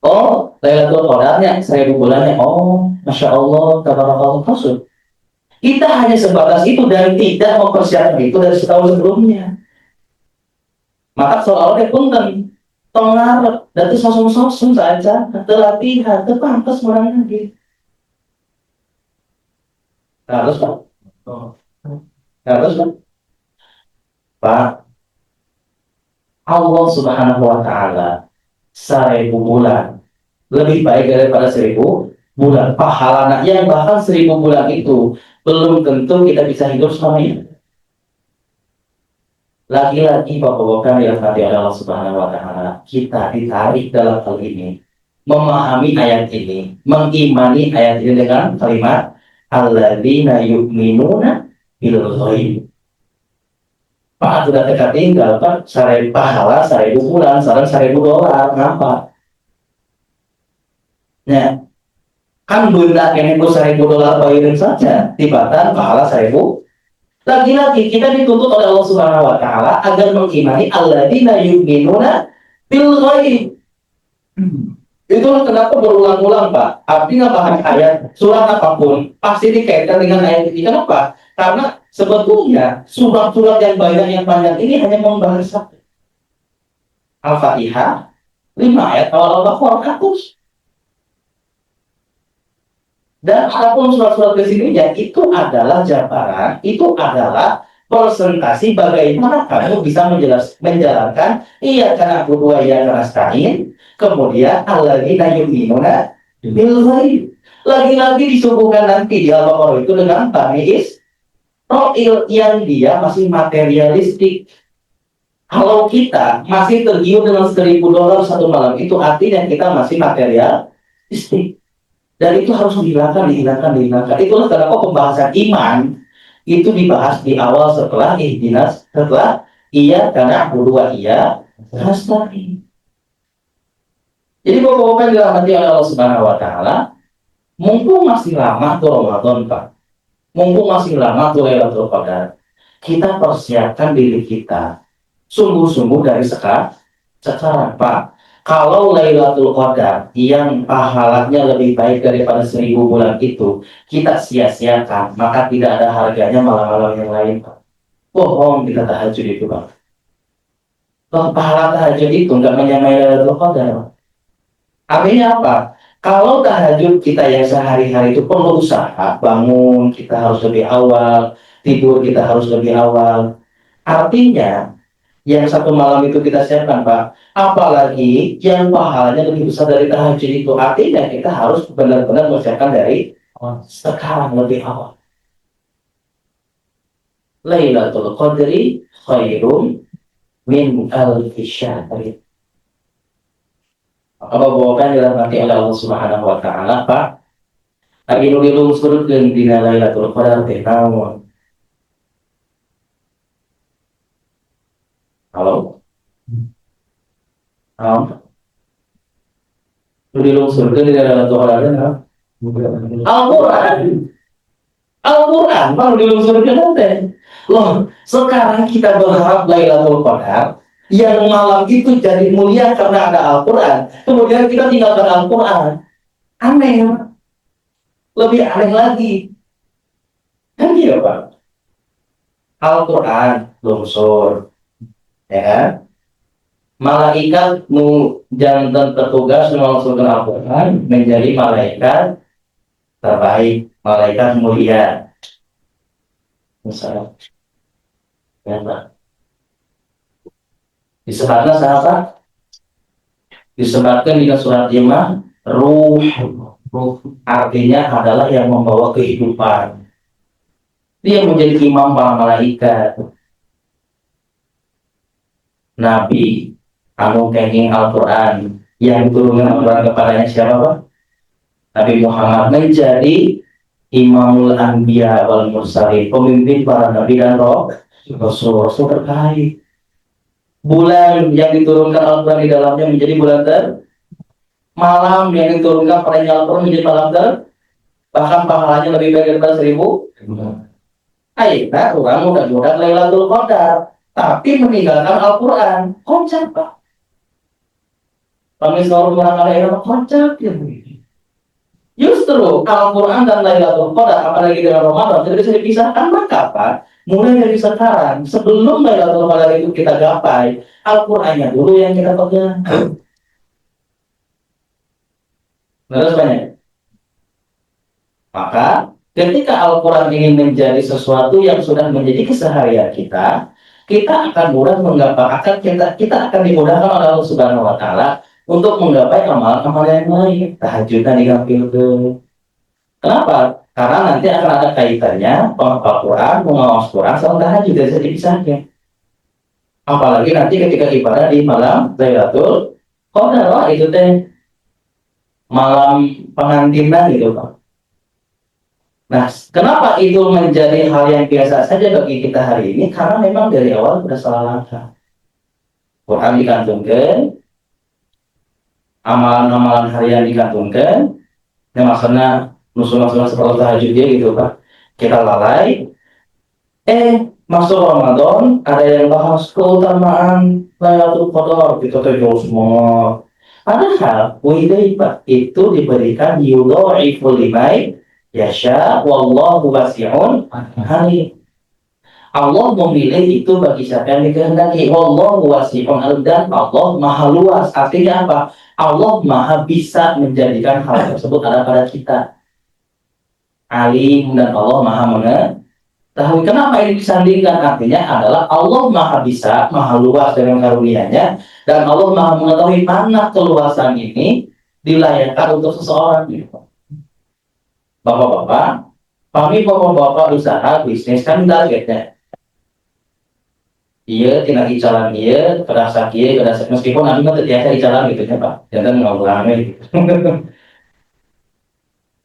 Oh, Lailatul Qadarnya 1000 bulannya. Oh, Masya Allah, tabarakallah maksud. Kita hanya sebatas itu dan tidak mempersiapkan itu dari setahun sebelumnya. Maka soalnya punten tong ngarep, datu sosong-sosong saja, latihan, pantas orang lagi. Harus Pak. Harus Pak. Pak, Allah Subhanahu wa Ta'ala 1000 bulan lebih baik daripada 1000 bulan pahala yang bahkan 1000 bulan itu belum tentu kita bisa hidup selamanya. Lagi-lagi Bapak-Bapak yang dirahmati oleh Allah Subhanahu wa Ta'ala, kita ditarik dalam hal ini, memahami ayat ini, mengimani ayat ini dengan kalimat alladzina yu'minuna bil ghaib. Pak sudah dekat tinggal Pak, 1000 pahala, 1000 bulan, 1000 dolar, ngapa? Ya, kan benda yang itu 1000 dolar bayarin saja, tibatan pahala 1000. Lagi-lagi kita dituntut oleh Allah Subhanahu wa Ta'ala agar mengimani alladzina yu'minuna bil ghaib. Itulah kenapa berulang-ulang Pak. Artinya bahan ayat surat apapun pasti dikaitkan dengan ayat ini. Kenapa? Karena sebetulnya surat-surat yang banyak yang panjang ini hanya membahas satu. Al-Fatihah 5 ayat awal-awal hapus. Dan apapun surat-surat di sini ya itu adalah jabaran, itu adalah presentasi bagaimana kamu bisa menjalankan iya karena kedua iya karena stain, kemudian alladzina yu'minuna bil ghaib. Lagi-lagi disuguhkan nanti di Al-Baqarah itu dengan Bani Israil yang dia masih materialistik. Kalau kita masih tergiur dengan 1000 dolar satu malam, itu artinya kita masih materialistik. Dan itu harus dihilangkan. Itulah kenapa pembahasan iman itu dibahas di awal setelah ihdinas, setelah iya karena berdua iya nasta'in. Jadi Bapak-Bapak yang dirahmati oleh Allah Subhanahu wa Ta'ala, mumpung masih lama tuh Ramadan Pak, mumpung masih lama tuh Lailatul Qadar, kita persiapkan diri kita sungguh-sungguh dari sekarang Pak. Kalau Lailatul Qadar yang pahalanya lebih baik daripada 1000 bulan itu kita sia-siakan, maka tidak ada harganya malam-malam yang lain Pak. Bohong kita tahajud itu Pak. Pahala tahajud itu nggak menyamai Lailatul Qadar Pak. Artinya apa? Kalau tahajud kita yang sehari-hari itu perlu usaha, bangun kita harus lebih awal, tidur kita harus lebih awal. Artinya yang satu malam itu kita siapkan Pak, apalagi yang pahalanya lebih besar dari tahajud itu, artinya kita harus benar-benar mempersiapkan dari sekarang lebih awal. Lailatul Qadri khairum min alfi syahr. Bapak-bapak yang dirahmati oleh Allah Subhanahu wa Ta'ala Pak, lagi nulilung surutkeun dina Lailatul Qadar teh naon? Halo? Dilungsurkan di dalam Al-Quran. Al-Quran baru dilungsurkan nanti. Loh, sekarang kita berharap Lailatul Qadar yang malam itu jadi mulia karena ada Al-Quran. Kemudian kita tinggalkan Al-Quran. Aneh. Lebih aneh lagi. Kan gitu Pak. Al-Quran lungsur. Ya kan? Malaikat jantan tertugas melangsungkan Al-Quran menjadi malaikat terbaik, malaikat mulia. Misalnya, ya Pak. Disebutkan sahabat, disebutkan di surat Imam, ruh artinya adalah yang membawa kehidupan. Dia menjadi imam para malaikat. Nabi anu kenging Al-Quran yang diturunkan Al-Quran kepadanya siapa Pak? Nabi Muhammad menjadi Imamul Anbiya wal Mursalin, pemimpin para nabi dan rasul terkait. Bulan yang diturunkan Al-Quran di dalamnya menjadi bulan malam yang diturunkan padanya Al-Quran menjadi malam bahkan pahalanya lebih baik daripada 1000. Akhirnya orang mudah-mudahan Lailatul Qadar, tapi meninggalkan Al-Quran, kocak Pak. Pamis orang alaihi kocak ya begini. Justru Al-Quran dan Lailatul Qadar, apalagi dengan Ramadan, tidak bisa dipisahkan. Maka Pak, mulai dari sekarang, sebelum Lailatul Qadar itu kita gapai, Al-Qurannya dulu yang kita pegang. Terus banyak. Maka ketika Al-Quran ingin menjadi sesuatu yang sudah menjadi keseharian kita akan mudah menggapai, kita akan dimudahkan oleh Allah Subhanahu wa Ta'ala untuk menggapai amal-amal yang lain. Tahajudan digampilkeun, Kenapa? Karena nanti akan ada kaitannya penghafal Quran, mengawas Quran, sementara juga bisa dipisahkan. Apalagi nanti ketika ibadah di malam Lailatul Qadar, wah itu teh malam pengantinan gitu Pak. Nah, kenapa itu menjadi hal yang biasa saja bagi kita hari ini? Karena memang dari awal sudah salah langkah. Quran dikantumkan, amalan-amalan harian dikantumkan, yang maksudnya nusul-nusul seperti tahajud dia gitu Pak. Kita lalai, masuk Ramadan ada yang bahas keutamaan Lailatul Qadar, kita tuh semua. Padahal widai Pak itu diberikan yudha'iful liman yasha wallahu wasi'un alim. Allah memilih itu bagi siapa yang dikehendaki. Wallahu wasi'un alim, dan Allah maha luas. Artinya apa? Allah maha bisa menjadikan hal tersebut ada pada kita. Alim, dan Allah maha mengetahui. Kenapa ini disandingkan? Artinya adalah Allah maha bisa, maha luas dengan karunia-Nya, dan Allah maha mengetahui mana keluasan ini dilayakkan untuk seseorang. Bapak-bapak, kami bapak-bapak usaha bisnis kan targetnya. Iya, tinggal icalan iya, kerasa iya, kerasa meskipun nanti mah terbiasa icalan gitu ya Pak. Jangan ngobrolnya gitu.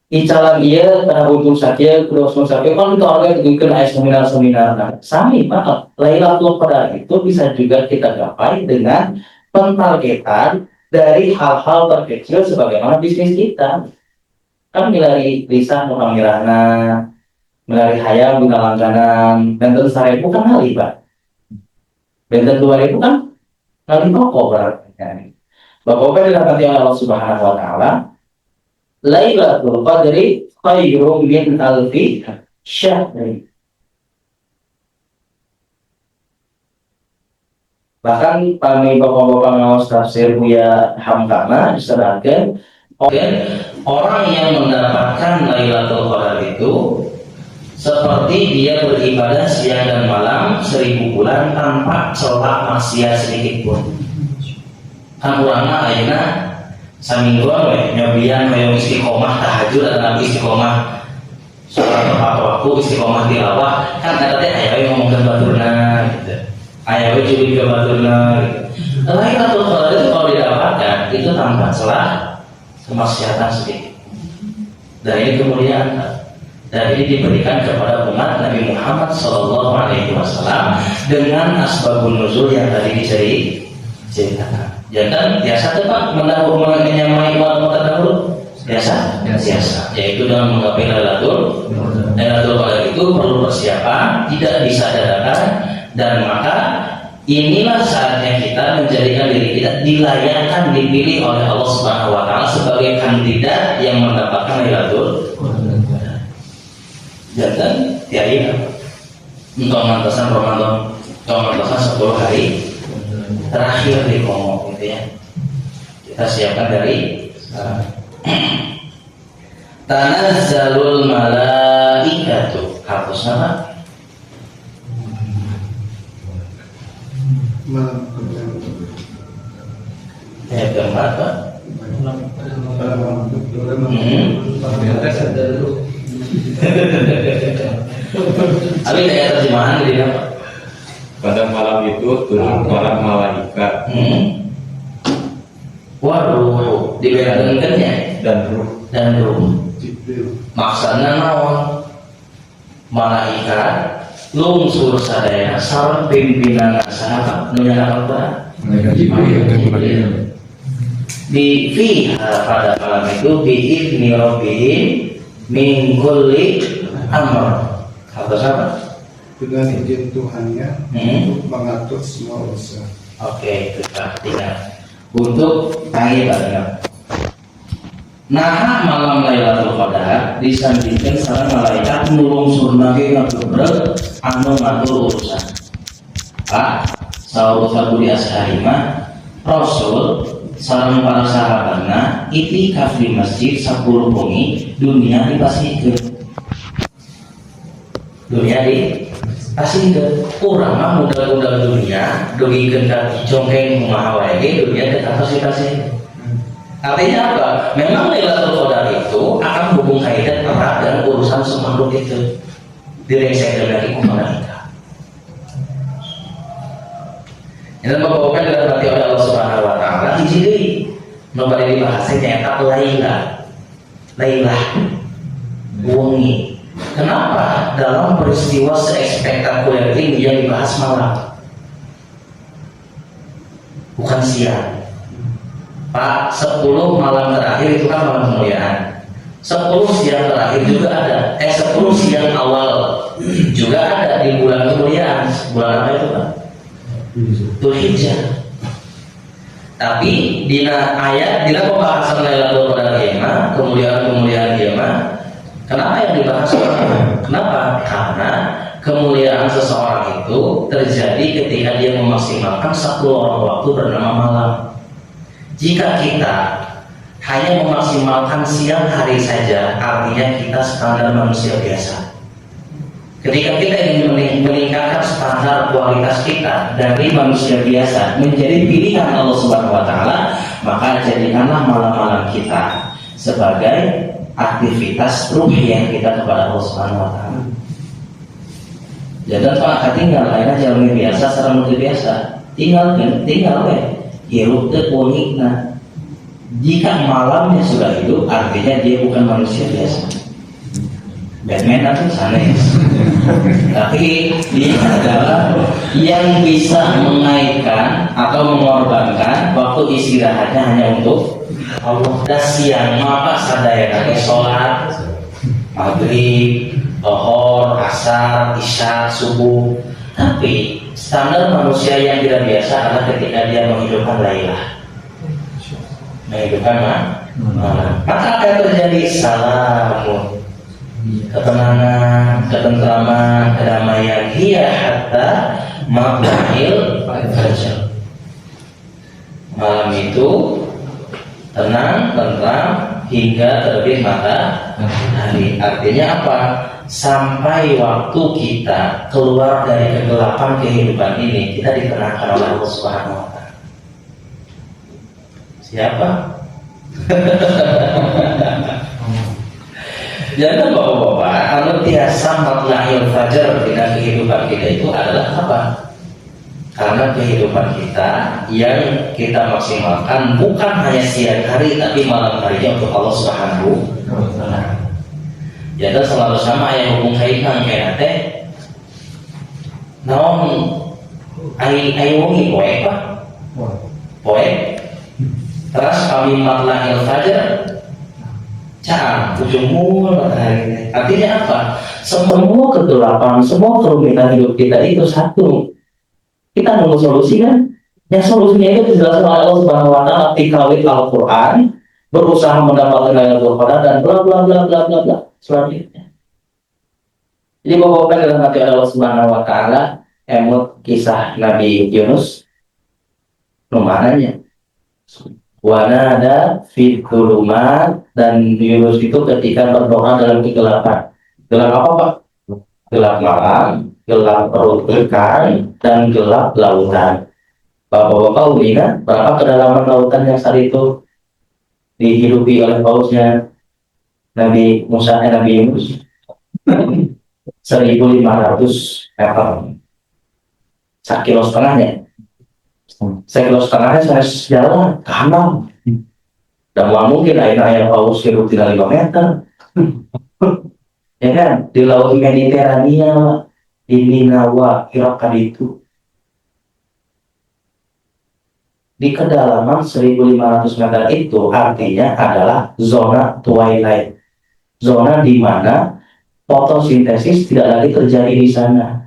Icalan iya, karena untung sakit, terus sakit kan kita orang itu kena seminar-seminar. Nah, sami Pak, Lailatul Qadar itu bisa juga kita gapai dengan pentargetan dari hal-hal terkecil sebagaimana bisnis kita. Kan milari lisan orang mirana, milari hayam bina langganan, dan tentu 1.000 kan kali Pak. Dan tentu 2.000 kan kali pokok berarti. Bapak-bapak dirahmati oleh Allah Subhanahu wa Ta'ala, Lailatul Qadri khairum min alfi syahri. Bahkan kami bapak-bapak ngawas tafsir Buya Hamkana diserahkan orang yang mendapatkan Lailatul Qadar itu seperti dia beribadah siang dan malam 1.000 bulan tanpa celah maksiat sedikit pun. Kan urangna ayeuna samingguan we nyobian hoyong istiqomah tahajud dan istiqomah salat tepat waktu, istiqomah tilawah, kan eta teh aya we ngomongkeun baturna gitu. Aya we juling ke baturna gitu. Lailatul Qadar itu kalau didapatkan itu tanpa celah kemaksiatan sedikit. Dan ini kemuliaan, dan ini diberikan kepada umat Nabi Muhammad SAW dengan asbabun nuzul yang tadi diceritakan. Jangan biasa tepat menyamai umat terdahulu biasa, yaitu dengan menggapai Lailatul Qadar itu perlu persiapan, tidak bisa dadakan, dan maka inilah saatnya kita menjadikan diri kita dilayakkan, dipilih oleh Allah Subhanahu wa Ta'ala sebagai kandidat yang mendapatkan Lailatul Qadar. Jangan tiada untuk mantasan Ramadan, untuk mantasan 10 hari terakhir di Kongo gitu ya. Kita siapkan dari Tanazzalul malaikatu, hapus nama keempat Pak. Tapi kayak terjemahan jadi apa? Pada malam itu turun para malaikat Waduh, dibedakan ya? dan ruh. Maksudnya naon? Malaikat lungsur sadaya sareng pimpinan sahabat menyerang apa? Di fiha pada malam itu bi'idni rabbihim min kulli amr. Atau apa? Dengan izin Tuhannya untuk mengatur semua urusan. Oke, itu perhatikan. Untuk tangi banget. Nah, malam Lailatul Qadar disandingkan sareng malaikat nulung surnage ngagebrek anu ngatur urusan. Pak, saur Budi Ashari mah Rasul sareng para sahabatna itikaf di masjid 10 bengi dunia dipasihkeun. Dunia dipasihkeun. Urang mah modal-modal dunia dugikeun ka congkeng kumaha wae dunia teh kasih. Artinya apa? Memang Lailatul Qadar itu akan hubung kaitan erat dengan urusan semakhluk itu direngsek lagi kepada kita. Ini membawakan dirahmati oleh Allah Subhanahu Wa Taala. Jadi memberi bahasanya tak Lailah wengi. Kenapa dalam peristiwa sespektakuler ini yang dibahas malam, bukan siang? Pak, 10 malam terakhir itu kan malam kemuliaan. 10 siang terakhir juga ada. 10 siang awal juga ada di bulan kemuliaan. Bulan apa itu, Pak? Dzulhijjah. Tapi dina ayat dina pembahasan Lailatul Qadar ieu kemuliaan kenapa yang dibahas? Kenapa? Karena kemuliaan seseorang itu terjadi ketika dia memaksimalkan satu orang waktu bernama malam. Jika kita hanya memaksimalkan siang hari saja, artinya kita standar manusia biasa. Ketika kita ingin meningkatkan standar kualitas kita dari manusia biasa menjadi pilihan Allah Subhanahu Wa Taala, maka jadikanlah malam-malam kita sebagai aktivitas ruhiyah kita kepada Allah Subhanahu Wa Taala. Jangan Pak tinggal lain aja lebih biasa, sareng lebih biasa. Tinggal hirup teu unikna. Jika malamnya sudah hidup, artinya dia bukan manusia biasa. Batman atau sanes. Tapi dia adalah yang bisa mengaitkan atau mengorbankan waktu istirahatnya hanya untuk Allah. Dan siang maka sadaya kaki sholat maghrib, zuhur, asar, isya, subuh. Tapi standar manusia yang tidak biasa adalah ketika dia menghidupkan Lailah, menghidupkan malam. Maka akan terjadi salamun, ketenangan, ketentraman, kedamaian hiya hatta matla'il fajr. Malam itu tenang, tentram hingga terbit matahari. Artinya apa? Sampai waktu kita keluar dari kegelapan kehidupan ini, kita ditenangkan oleh Allah Subhanahu Wa Taala. Siapa? Jangan bapak-bapak, kalau biasa matla'il fajar dengan kehidupan kita itu adalah apa? Karena kehidupan kita yang kita maksimalkan bukan hanya siang hari, tapi malam harinya untuk Allah Subhanahu wa Ta'ala. Jadi selalu sama yang hubung kaitan kayak teh. Naon ai wengi poe Pak? Poe. Terus kami matla'il fajar ujung mul matahari. Artinya apa? Semua kegelapan, semua kerumitan hidup kita itu satu. Kita nunggu solusi kan? Yang solusinya itu dijelaskan oleh Allah Subhanahu Wa Taala di kawit Al-Quran, berusaha mendapatkan Lailatul Qadar dan bla bla bla bla bla bla selanjutnya. Jadi bapak-bapak dalam hati Allah Subhanahu Wa Taala, emut kisah Nabi Yunus, numananya. Wanada fi dhulumat, dan Yunus itu ketika berdoa dalam kegelapan. Gelap apa Pak? Gelap malam, gelap perut ikan, dan gelap lautan. Bapak-bapak ingat berapa kedalaman lautan yang saat itu dihidupi oleh pausnya Nabi Musa Nabi Yunus? 1.500 meter. 1,5 kilo. 1,5 kilo saya jalan kanan. Dan mungkin air paus hidup tidak 5 meter. Ya kan, di laut Mediterania, di Ninawa, Irak itu, di kedalaman 1.500 meter itu artinya adalah zona twilight, zona di mana fotosintesis tidak lagi terjadi di sana.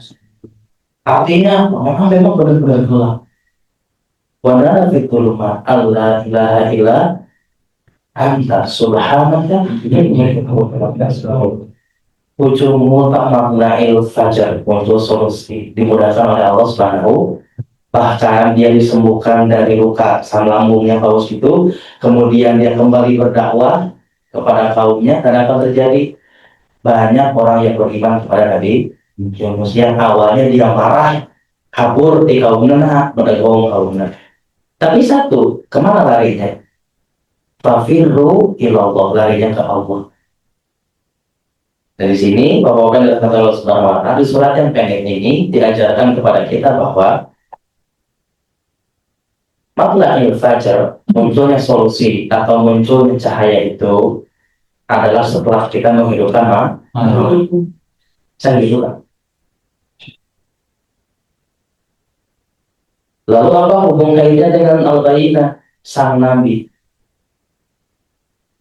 Artinya memang benar-benar gelap. Wana fitulma Allah ilaha illa anta subhanaka ujungmu tak matla'il fajar untuk solusi dimudahkan oleh Allah Subhanahu. Bahkan dia disembuhkan dari luka asam lambungnya paus itu, kemudian dia kembali berdakwah kepada kaumnya, dan akan terjadi banyak orang yang beriman kepada Nabi Yunus yang awalnya dia marah kabur di kaumnya, mendagong kaumnya. Tapi satu, kemana larinya? Fafirru ilallah, larinya ke Allah. Dari sini Bapak-Bapak dan Allah Subhanahu wa Ta'ala, di surat yang pendek ini diajarkan kepada kita bahwa matla'il fajar, munculnya solusi atau munculnya cahaya itu adalah setelah kita menghidupkan malam. Saya gitu kan. Lalu apa hubung kaitannya dengan Al-Bayyinah, sang Nabi?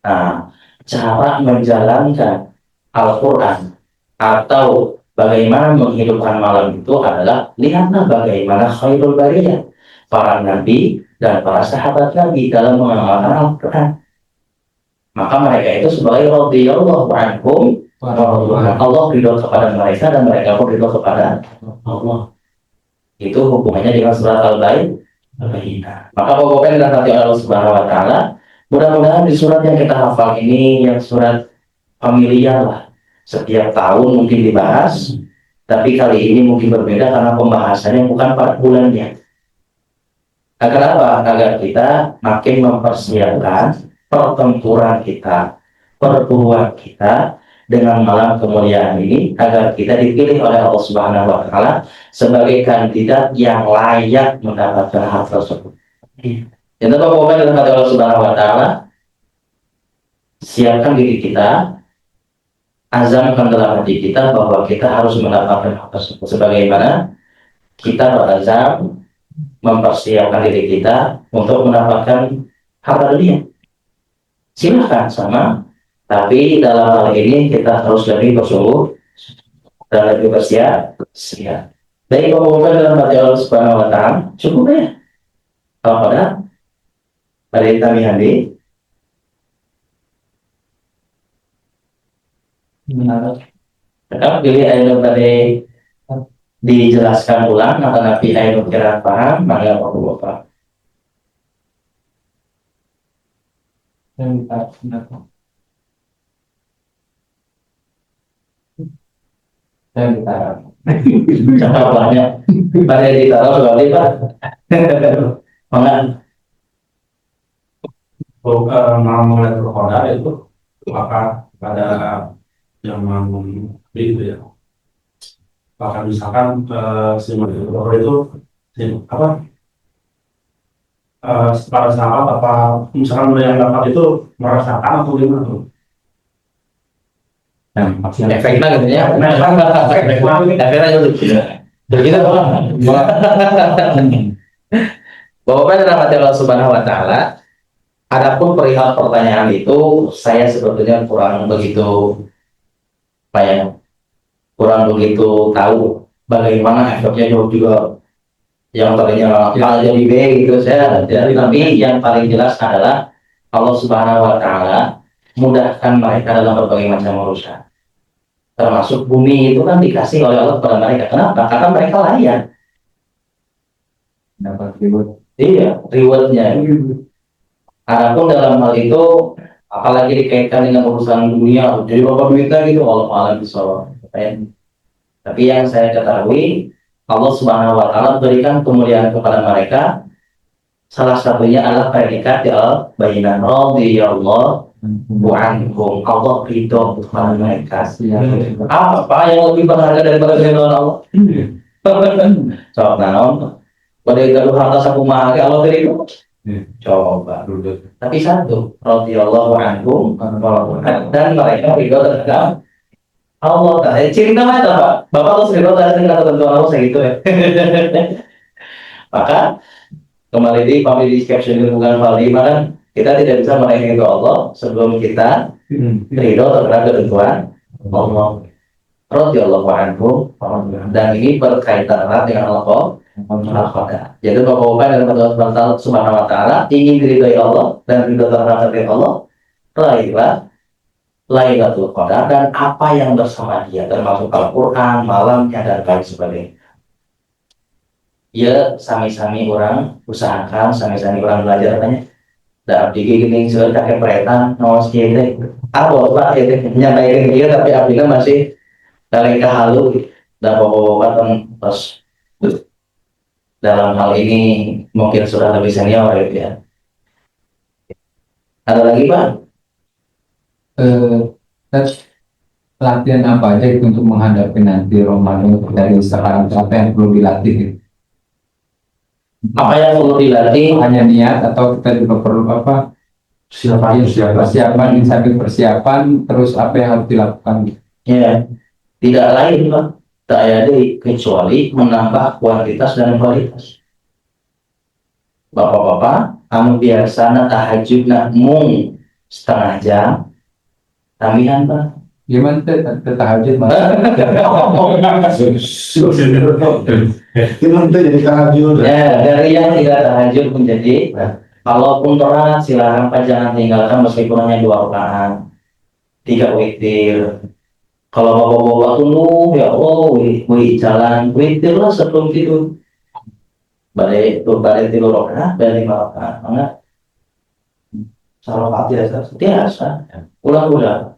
Nah, cara menjalankan Al-Quran atau bagaimana menghidupkan malam itu adalah lihatlah bagaimana khairul bariyah, para nabi dan para sahabat Nabi dalam mengamalkan Al-Quran. Maka mereka itu sebagai radhiyallahu anhum wa radwan. Allah ridho kepada mereka dan mereka pun ridho kepada Allah. Itu hubungannya dengan surat Al-Bayyinah. Maka Bapak dan hati Allah Subhanahu wa Ta'ala, mudah-mudahan di surat yang kita hafal ini yang surat familiar lah. Setiap tahun mungkin dibahas, tapi kali ini mungkin berbeda karena pembahasannya bukan pada bulannya. Agar apa? Agar kita makin mempersiapkan pertempuran kita, perburuan kita dengan malam kemuliaan ini, agar kita dipilih oleh Allah Subhanahu wa Ta'ala sebagai kandidat yang layak mendapatkan hal tersebut. Jadi Bapak-Bapak dalam hati Allah Subhanahu wa Ta'ala, siapkan diri kita, azamkan dalam hati kita bahwa kita harus mendapatkan hal tersebut. Sebagaimana kita berazam mempersiapkan diri kita untuk mendapatkan harta dunia. Silahkan sama, tapi dalam hal ini kita harus lebih bersungguh dan lebih bersiap. Baik Bapak-Bapak dalam hati Allah Subhanahu wa Ta'ala, cukup ya? Kalau pada kami Handi. Tetap pilih ayat tadi dijelaskan ulang atau nabi ayat kira paham, maka Bapak-Bapak. Dan kita cakap banyak pada ditaruh seperti Pak. Maka Malam Qadar itu maka pada zaman itu ya, bahkan misalkan si Malam itu apa para sahabat apa misalkan yang dapat itu merasakan atau gimana tuh? efeknya gitu ya. Efeknya gitu. Begitu Pak. Bapak dalam hati Allah Subhanahu wa Ta'ala, adapun perihal pertanyaan itu saya sebetulnya kurang begitu kurang begitu tahu bagaimana efeknya juga yang tadinya A jadi B gitu saya tapi yang paling jelas adalah Allah Subhanahu wa Ta'ala mudahkan mereka dalam berbagai macam urusan, termasuk bumi itu kan dikasih oleh Allah kepada mereka. Kenapa? Karena mereka layak dapat reward. Iya, rewardnya. Adapun dalam hal itu, apalagi dikaitkan dengan urusan dunia, jadi bapak duitnya gitu, Allah alam bisawab. Tapi yang saya ketahui, Allah Subhanahu wa Ta'ala berikan kemuliaan kepada mereka. Salah satunya adalah predikat Al-Bayyinah, radhiyallahu anhum. Allah ridho kepada mereka. Apa yang lebih berharga daripada ridho Allah? Coba naon? Pada itu harta sakumaha Allah ridho. Coba dulu. Tapi satu, radhiyallahu anhum dan mereka ridho terhadap Allah. Cinta apa Pak? Bapak harus ridho terhadap ketentuan Allah segitu ya. Maka kembali di family caption bukan Valdi, kan kita tidak bisa meraih ridho Allah sebelum kita ridho terhadap ketentuan Allah. Radhiyallahu anhum, dan ini berkaitan erat dengan Allah. Jadi Bapak-Bapak dan Allah Subhanahu wa Ta'ala ingin diridhoi Allah dan ridho terhadap Allah, raihlah Lailatul Qadar dan apa yang bersama dia, termasuk Al-Quran, malamnya dan lain sebagainya. Ya, sami-sami orang usahakan, sami-sami orang belajar katanya. Dan abdi gini sudah pakai peretan, nawas kiai apa Pak itu nyampaikan dia, tapi abdi masih dari kehalu dan Bapak-Bapak terus dalam hal ini mungkin sudah lebih senior gitu ya. Ada lagi Pak? latihan apa aja itu untuk menghadapi nanti Ramadan dari sekarang, apa yang perlu dilatih? Apa yang perlu dilatih? Hanya niat atau kita juga perlu apa? Persiapan, di samping persiapan, terus apa yang harus dilakukan? Ya, tidak lain Pak, tak ada kecuali menambah kuantitas dan kualitas. Bapak-bapak, anu biasana tahajud nak mung setengah jam, tambihan Pak. Gimana tuh tahajud mas? Gimana tuh jadi tahajud? Ya, dari yang tidak tahajud menjadi, kalaupun berat silakan Pak jangan tinggalkan meskipun hanya 2 rakaat, 3 witir. Kalau bapak-bapak tunggu, ya Allah, wih jalan, witir lah sebelum tidur. Balik tidur rakaat, balik 5 rakaat, enggak? Salah biasa, ulang-ulang.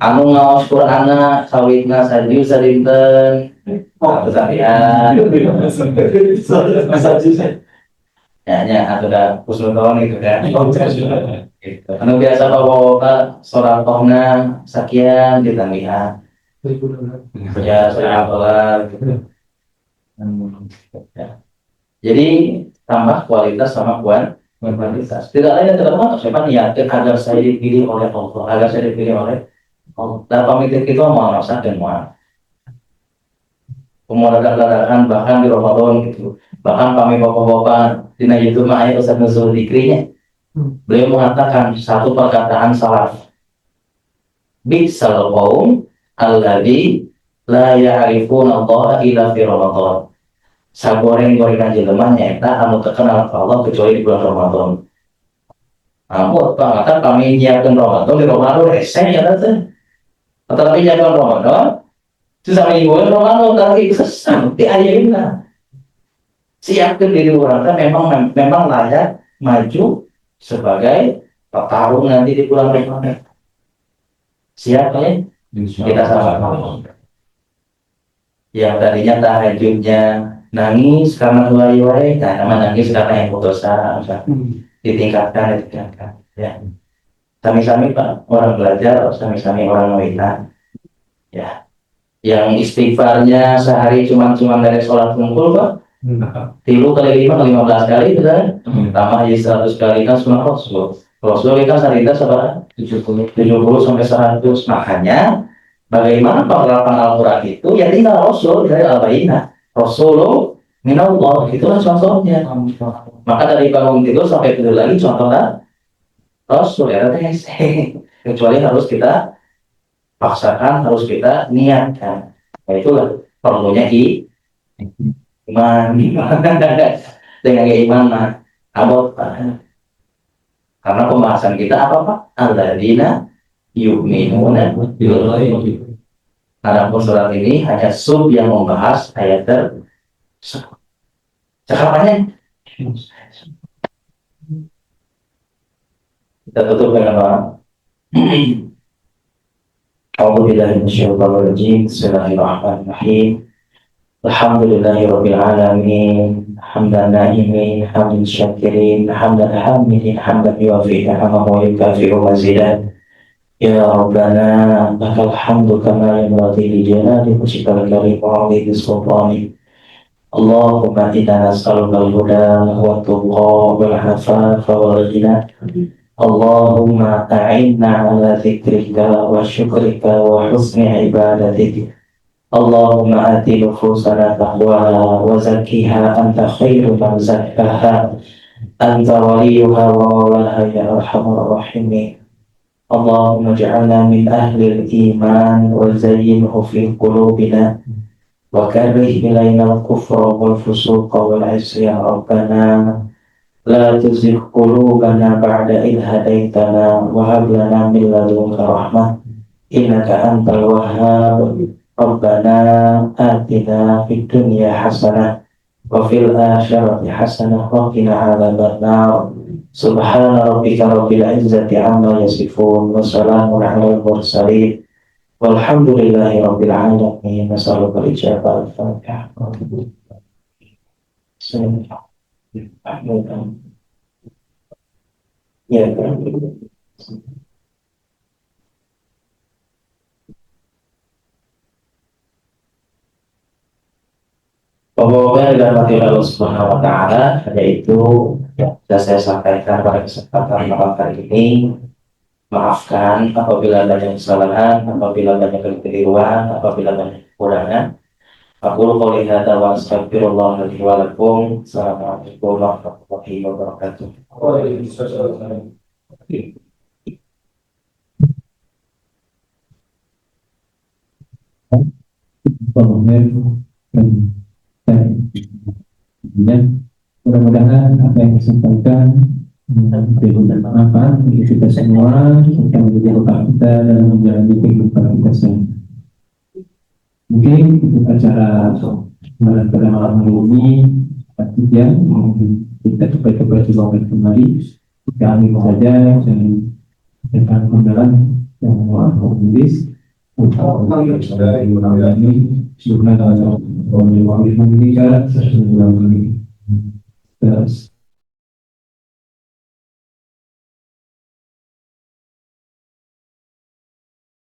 Anu ngawas Quran anak sawitna sadiu sadinten atau sampean ya atau dah kusnudon itu kan gitu. Anu biasa bawa soratohna sakian ditambihan ya salat gitu. Ya. Jadi tambah kualitas sama kuantitas. Tidak lain dan tidak bukan saya niatkan agar saya dipilih oleh Allah, agar saya dipilih oleh Allah. Dan pemikiran kita mau rasa dan mau pemudakan bahkan di Ramadan gitu. Bahkan kami bapak-bapak di YouTube ayat Ustaz Nuzul Dikrinya, beliau mengatakan satu perkataan salaf, Bisal qaum alladzi la ya'rifuna Allah illa fi Ramadan. Sagoreng-gorengan jelema nyaeta anu terkenal ke Allah kecuali di bulan Ramadan. Ampun, Pak, kami nyiapkan Ramadan di Ramadan rese ya tante. Tetapi nyiapkan Ramadan, sisa minggu Ramadan tapi sampai ayeuna. Siapkan diri orang kan memang layak maju sebagai petarung nanti di bulan Ramadan. Siap ya? Kita sama-sama. Yang tadinya tahajudnya nangis karena wae, nah nama nangis karena yang putusan, ditingkatkan ya. Sami-sami Pak, orang belajar, sami-sami orang wanita ya. Yang istighfarnya sehari cuma dari sholat kumpul Pak, 3 kali 5 15 kali itu kan, tambah aja 100 kali kan sunnah Rasul kan sarita seberapa 70 sampai 100. Makanya bagaimana penerapan Al-Quran itu ya tinggal Rasul dari Al-Bayyinah, Rasulullah minallah, itulah contohnya. Maka dari bangun tidur sampai tidur lagi contohnya Rasul ya kecuali harus kita paksakan, harus kita niatkan. Nah, itulah perlunya iman dengan iman abot karena pembahasan kita apa Pak? Alladzina yu'minuna bil ghaib. Adapun surat ini hanya sub yang membahas ayat cakapannya. Kita tutup dengan doa. A'udzubillahi minasyaitonir rajim. Bismillahirrahmanirrahim. Alhamdulillahirabbil alamin. Hamdan na'imin, hamdan syakirin, hamdan hamidin, hamdan yuwafi ni'amahu wa yukafi'u mazidah. Ya Rabbana, lakal hamdu kama yanbaghi li jalali wajhikal karim wa 'azimi sultanik. Allahumma inna nas'aluka al-huda wa tuqa wal afafa wal ghina. Allahumma a'inna ala dzikrika wa syukrika wa husni ibadatik. Allahumma ati nufusana taqwaha wa zakkiha anta khairu man zakkaha anta waliyuha wa mawlaha ya arhamar rahimin. Allahumma ja'alna min ahli al-iman wa zayyinhu fi qulubina wa karrih ilayna al-kufra wal fusuqa wal 'isyan rabbana la tuzigh qulubana ba'da idh hadaytana wa hab lana min ladunka rahmah innaka antal wahhab. Rabbana atina fid dunya hasanah wa fil akhirati hasanah wa qina adzaban nar. Subhana rabbika rabbil izzati amma yasifun wa salamun 'alal mursalin walhamdulillahi rabbil alamin. Nasallu al-ijabah al-fatihah. Bismillahirrahmanirrahim. Ya. Pokoknya yang dirahmati oleh Allah Subhanahu wa Ta'ala, yaitu yang sudah saya sampaikan pada kesempatan malam kali ini. Maafkan apabila banyak kesalahan, apabila banyak kekeliruan, apabila banyak kekurangan. Aku qouli hadza wa astaghfirullah li wa lakum. Assalamualaikum warahmatullahi wabarakatuh. Dan mudah-mudahan apa yang disampaikan memberi manfaat bagi kita semua, serta menjadi bekal kita dalam menjalani kehidupan kita semua. Mungkin untuk acara pada malam hari ini sekian, kita coba kembali. Kami saja dan dengan penggalan yang menulis untuk mengulangi jumlah orang yang